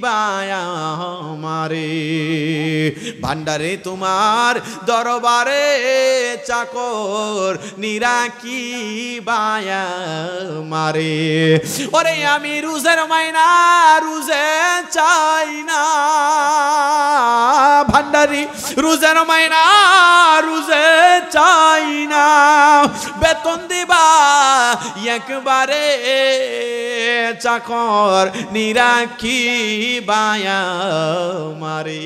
বায়া আমারে, ভান্ডারে তোমার দরবারে চাকর নিরাকি বায়া মারে। ওরে আমি রুজের মাইনা রুজে চাই না, ভান্ডারি রুজের মাইনা রুজে চাই না, বেতন দিবা একবারে চাকর নিরাকি বায়া মারে।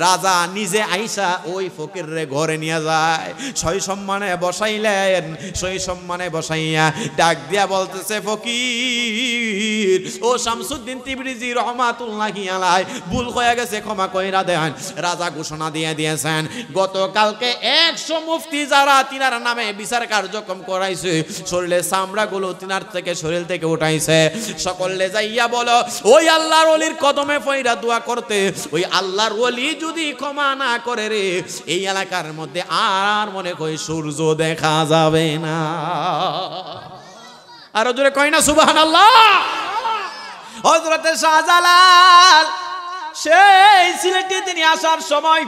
রাজা নিজে আইসা ওই ফকিররে ঘরে নিয়ে যায়, সই সম্মানে বসাইলেন, সই সম্মানে বসাইয়া ডাক দিয়া বলতেছে, ফকির ও শামসুদ্দিন তিবরিজি রহমাতুল্লাহি আলাইহি ভুল হয়ে গেছে, ক্ষমা কইরা দেন। রাজা ঘোষণা দিয়ে দিয়েছেন, গতকালকে 100 মুফতি যারা তিনার নামে বিচার কার্যক্রম করাইছে, শরীরের চামড়াগুলো তিনার থেকে শরীর থেকে উঠাইছে, সকলে যাইয়া বলো ওই আল্লাহর ওলির কদমে পয়রা দোয়া করতে, ওই আল্লাহর ওলি যদি ক্ষমা না করে রে, এই এলাকার মধ্যে আর মনে কই সূর্য দেখা যাবে না। আর জোরে কয় না সুবহানাল্লাহ। হযরত শাহজালাল সেই সিলেটে তিনি আসার সময়,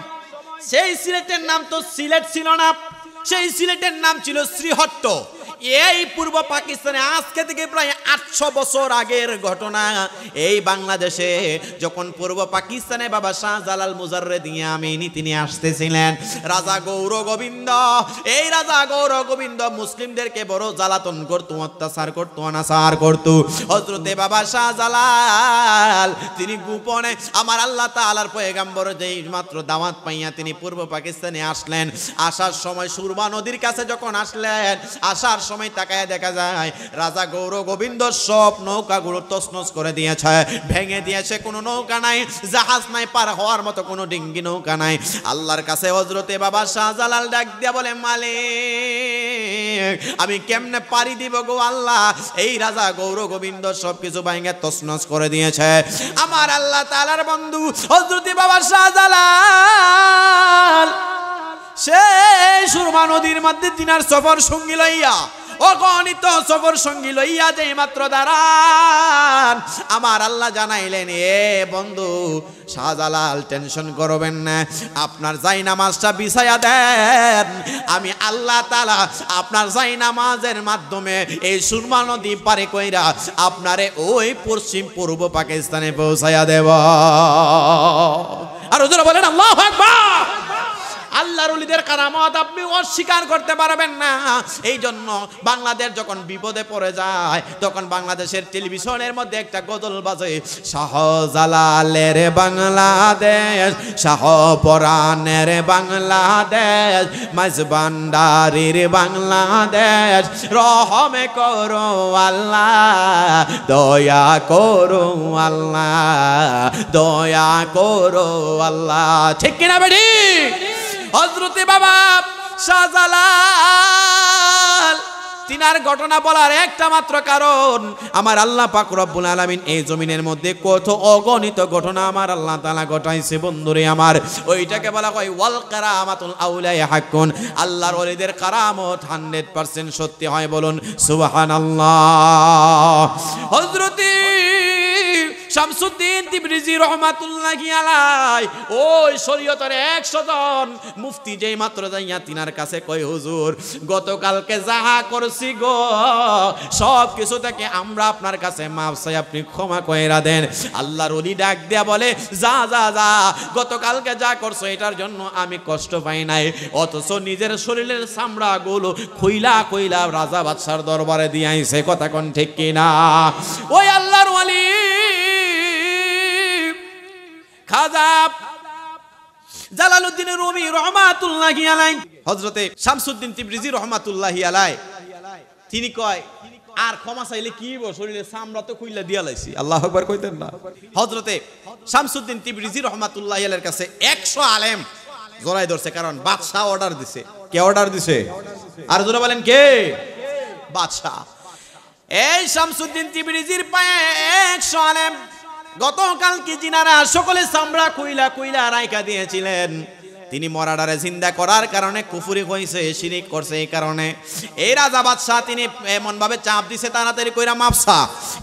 সেই সিলেটের নাম তো সিলেট ছিল না, সেই সিলেটের নাম ছিল শ্রীহট্ট। এই পূর্ব পাকিস্তানে আজকে থেকে প্রায় 800 বছর আগের ঘটনা। এই বাংলাদেশে যখন পূর্ব পাকিস্তানে বাবা শাহজালাল মুজাররেদ ইয়ামিনী তিনি আসতেছিলেন, রাজা গৌর গোবিন্দ, এই রাজা গৌর গোবিন্দ মুসলিমদেরকে বড় জ্বালাতন করত, অত্যাচার করত, অনাচার করত। হযরতে বাবা শাহজালাল তিনি গোপনে আমার আল্লাহ তাআলার পয়গম্বর যেই মাত্র দাওয়াত পাইয়া তিনি পূর্ব পাকিস্তানে আসলেন। আসার সময় সুরমা নদীর কাছে যখন আসলেন, আসার সময় তাকায় দেখা যায় রাজা গৌর গোবিন্দ সব নৌকাগুলো তছনছ করে দিয়েছে, ভেঙে দিয়েছে। কোনো নৌকা নাই, জাহাজ নাই, পার হওয়ার মতো কোনো ডিঙ্গি নৌকা নাই। আল্লাহর কাছে হযরতে বাবা শাহজালাল ডাক দিয়া বলে, মালিক আমি কেমনে পারি দিব গো আল্লাহ, এই রাজা গৌর গোবিন্দ সবকিছু ভেঙে তছনছ করে দিয়েছে। আমার আল্লাহ তাআলার বন্ধু হযরতে বাবা শাহজালাল সেই সুরমা নদীর মধ্যে তিনার সফর সঙ্গী লইয়া, অগণিত সফর সঙ্গী লইয়া যে মাত্র দাঁড়ান, আমার আল্লাহ জানাইলেন, এ বন্ধু শাহজালাল টেনশন করবেন না, আপনার জায়নামাজটা বিছায়া দেন, আমি আল্লাহ তাআলা আপনার জায়নামাজের মাধ্যমে এই সুরমা নদী পারে কইরা আপনারে ওই পশ্চিম পূর্ব পাকিস্তানে পৌঁছায়া দেব। আর হুজুর বলেন আল্লাহু আকবার। আল্লাহর ওলিদের কারামত আপনি অস্বীকার করতে পারবেন না। এই জন্য বাংলাদেশ যখন বিপদে পড়ে যায় তখন বাংলাদেশের টেলিভিশনের মধ্যে একটা গজল বাজে, শাহজালালের বাংলাদেশ, শাহপরানের বাংলাদেশ, মাঝবান্ডারির বাংলাদেশ, রহমে করো আল্লাহ, দয়া করো আল্লাহ, দয়া করো আল্লাহ। ঠিক কিনা বেডি? হযরতে বাবা শাহজালাল তিনার ঘটনা বলার একটা মাত্র কারণ, আমার আল্লাহ পাক রব্বুল আলামিন এই জমিনের মধ্যে কত অগণিত ঘটনা আমার আল্লাহ তাআলা ঘটাইছে বন্ধুরে আমার। ওইটাকে বলা হয় ওয়াল কারামাতুল আউলিয়া হাক্কুন, আল্লাহর ওলিদের কারামত 100% সত্যি হয়, বলুন সুবহানাল্লাহ। হযরতে শামসুদ্দিন তিবরিজি রহমাতুল্লাহি আলাইহি ওই শরীয়তের 100 জন মুফতি যেই মাত্র যাইয়া তিনার কাছে কয়, হুজুর গতকালকে যাহা করছি গো সব কিছু থেকে আমরা আপনার কাছে মাফ চাই, আপনি ক্ষমা কইরা দেন। আল্লাহর ওলি ডাক দেয়া বলে, যা যা যা, গতকালকে যা করছো এটার জন্য আমি কষ্ট পাই নাই, অথচ নিজের শরীরের চামড়াগুলো খুইলা খুইলা রাজা বাদশার দরবারে দিয়ে আইছে। কথা কোন ঠিক কিনা? ওই আল্লাহর ওলি খাজা জালালউদ্দিন রুমি রহমাতুল্লাহি আলাইহি, হযরতে শামসুদ্দিন তিবরিজি রহমাতুল্লাহি আলাইহি তিনি কয়, আর ক্ষমা চাইলে কি হইব, শরীরে চামড়া তো খুইলা দিয়া লাইছি। আল্লাহু আকবার কইতেন না? হযরতে শামসুদ্দিন তিবরিজি রহমাতুল্লাহি আলাইহির কাছে 100 আলেম জড়াই ধরছে, কারণ বাদশা অর্ডার দিছে। কে অর্ডার দিছে? আর জোরে বলেন কে? বাদশা। এই শামসুদ্দিন তিবরিজির পায়ে 100 আলেম গতকাল কি জিনারা সকলে চামড়া খুইলা খুইলা রাইখা দিয়েছিলেন, তিনি মরাডারে জিন্দা করার কারণে কুফরি হইছে, শিরিক করছে। এই কারণে এই রাজা বাদশা তিনি এমন ভাবে চাপ দিছে, তাড়াতাড়ি কইরা মাপসা,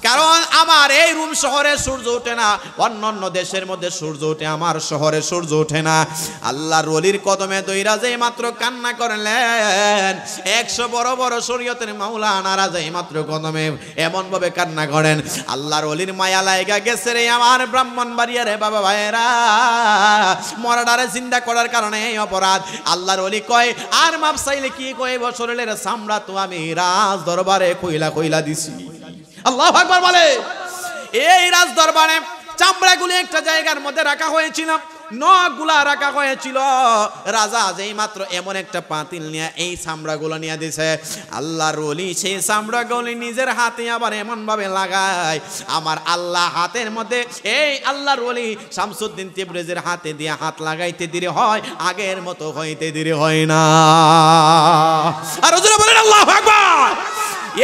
কারণ আমার এই রুম শহরে সূর্য ওঠে না, অন্যান্য দেশের মধ্যে সূর্য ওঠে, আমার শহরে সূর্য ওঠে না। আল্লাহর ওলির কদমে দইরা যেই মাত্র কান্না করলেন, 100 বড় বড় শরীয়তের মাওলানারা যেই মাত্র কদমে এমন ভাবে কান্না করেন, আল্লাহর ওলির মায়া লাগা গেছে রে আমার ব্রাহ্মণবাড়িয়া রে বাবা ভাইরা, মরাডারে জিন্দা করার কারণে এই অপরাধ। আল্লাহর ওলি কয়, আর মাপ চাইলে কি কইব, শরীরের চামড়া তো আমি রাজ দরবারে কইলা কইলা দিছি। আল্লাহু আকবার বলে। এই রাজ দরবারে চামড়াগুলো একটা জায়গার মধ্যে রাখা হয়েছিল, নখগুলা রাখা হয়েছিল। রাজা যেই মাত্র এমন একটা পাতিল নিয়ে এই চামড়াগুলো নিয়ে দিছে, আল্লাহর ওলি সেই চামড়াগুলি নিজের হাতে আবার এমন ভাবে লাগায়, আমার আল্লাহ হাতের মধ্যে এই আল্লাহর ওলি শামসুদ্দিন তিবরিজির হাতে দিয়ে হাত লাগাইতে দেরি হয়, আগের মতো হইতে দেরি হয় না। আর হুজুর বলেন আল্লাহু আকবার।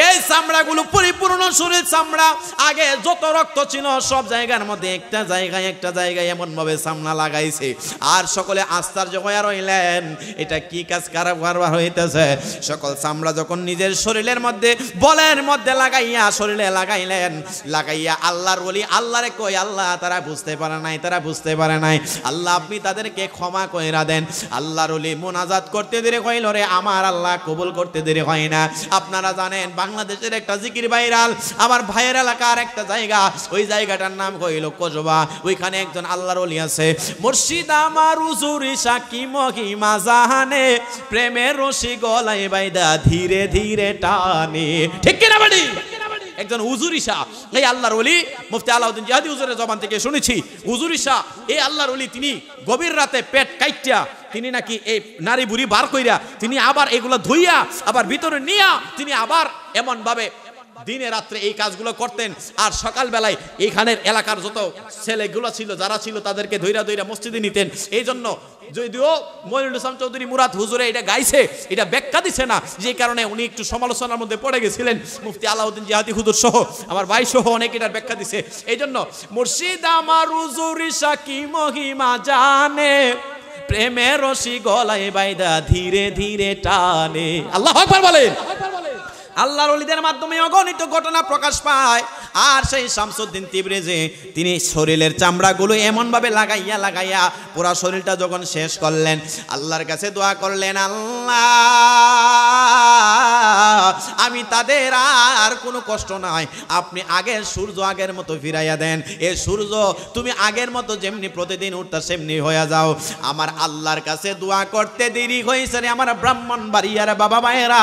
এই চামড়াগুলো পরিপূর্ণ শরীর চামড়া। আগে যত রক্ত ছিল সব জায়গার মধ্যে একটা জায়গায় এমন ভাবে চামড়া লাগাইছে। আর সকলে আশ্চর্য হয়ে রইলেন, এটা কি কাজ কারবার হইতেছে। সকল চামড়া যখন নিজের শরীরের মধ্যে বলের মধ্যে লাগাইয়া শরীরে লাগাইয়া আল্লাহর ওলি আল্লাহরে কই, আল্লাহ তারা বুঝতে পারে নাই, আল্লাহ আপনি তাদেরকে ক্ষমা কইরা দেন। আল্লাহর ওলি মুনাজাত করতে দেরি হইল রে, আমার আল্লাহ কবুল করতে দেরি হয় না। আপনারা জানেন বাংলাদেশের একটা জিকির ভাইরাল, আমার ভাইয়ের এলাকার একটা জায়গা, ওই জায়গাটার নাম হইল কসবা। ওইখানে একজন আল্লাহর ওলি আছে, মুর্শিদ আমার হুজুরি সাকি মহিমা জাহানে, প্রেমের রশি গলায় বাইদা ধীরে ধীরে টানে। ঠিক কিনা বাড়ি? একজন হুজুরি শাহ, এই আল্লাহর ওলি মুফতি আলাউদ্দিন জিহাদি হুজুরের জবান থেকে শুনেছি, হুজুরি শাহ এই আল্লাহর ওলি তিনি গভীর রাতে পেট কাইটা তিনি নাকি এই নারী বুড়ি বার কইরা তিনি আবার এগুলো ধুইয়া আবার ভিতরে নিয়া তিনি আবার এমন ভাবে দিনে রাত্রে এই কাজগুলো করতেন। আর সকালবেলায় এইখানের এলাকার যত ছেলেগুলো ছিল যারা ছিল তাদেরকে ধইরা মসজিদে নিতেন। এই জন্য যদিও মইনুল ইসলাম চৌধুরী মুরাদ হুজুরে এটা গাইছে, এটা ব্যাখ্যা দিছে না, যে কারণে উনি একটু সমালোচনার মধ্যে পড়ে গেছিলেন। মুফতি আলাউদ্দিন জিহাদি হুজুর সহ আমার ভাই সহ অনেক এটার ব্যাখ্যা দিছে। এই জন্য মুর্শিদ আমার হুজুরি সাকি মহিমা জানে, প্রেমের রশি গলায় বাইদা ধীরে ধীরে টানে। আল্লাহু আকবার বলেন। আল্লাহর ওলিদের মাধ্যমে অগণিত ঘটনা প্রকাশ পায়। আর সেই শামসুদ্দিন তিবরিজি তিনি শরীরের চামড়াগুলো এমনভাবে লাগাইয়া পুরা শরীরটা যখন শেষ করলেন, আল্লাহর কাছে দোয়া করলেন, আল্লাহ আমি তাদের আর কোনো কষ্ট নাই, আপনি আগের সূর্য আগের মতো ফিরাইয়া দেন। এ সূর্য তুমি আগের মতো যেমনি প্রতিদিন উঠতা সেমনি হয়ে যাও। আমার আল্লাহর কাছে দোয়া করতে দেরি হয়েছে রে আমার ব্রাহ্মণবাড়িয়ার বাবা মায়েরা,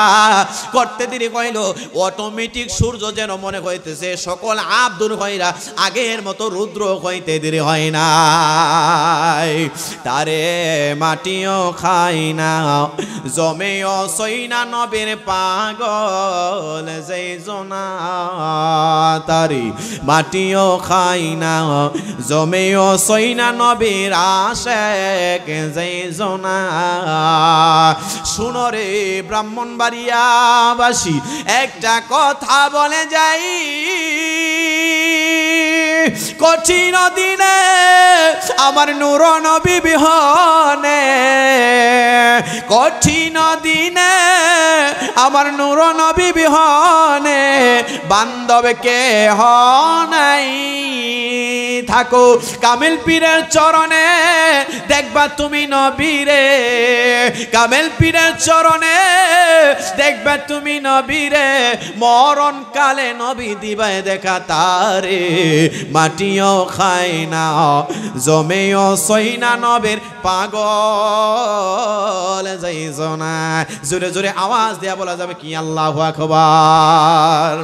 করতে দেরি হইল, অটোমেটিক সূর্য যেন মনে হইতেছে সকল আপ দূর হইরা আগের মতো রুদ্র হইতে দেরি হয় না। তারে মাটিও খাই না, জমেও সই না নবীর পাগল যেই জনা, তারি মাটিও খাই না, জমেও সই না নবীর আশেক যেই জনা। শুনো রে ব্রাহ্মণবাড়িয়াবাসী, একটা কথা বলে যাই, কঠিন দিনে আমার নূর নবী বিহনে, কঠিন দিনে আমার নূর নবী বিহনে বান্ধব কে নাই। থাকো কামেল পীরের চরণে, দেখবা তুমি নবীরে, কামেল পীরের চরণে দেখবা তুমি নবীরে, মরণ কালে নবী দিবায় দেখা তারে। মাটিও খায় না, জমেও সই না নবীর পাগল যাইছো না। জোরে জোরে আওয়াজ দেয়া বলা যাবে কি আল্লাহু আকবার।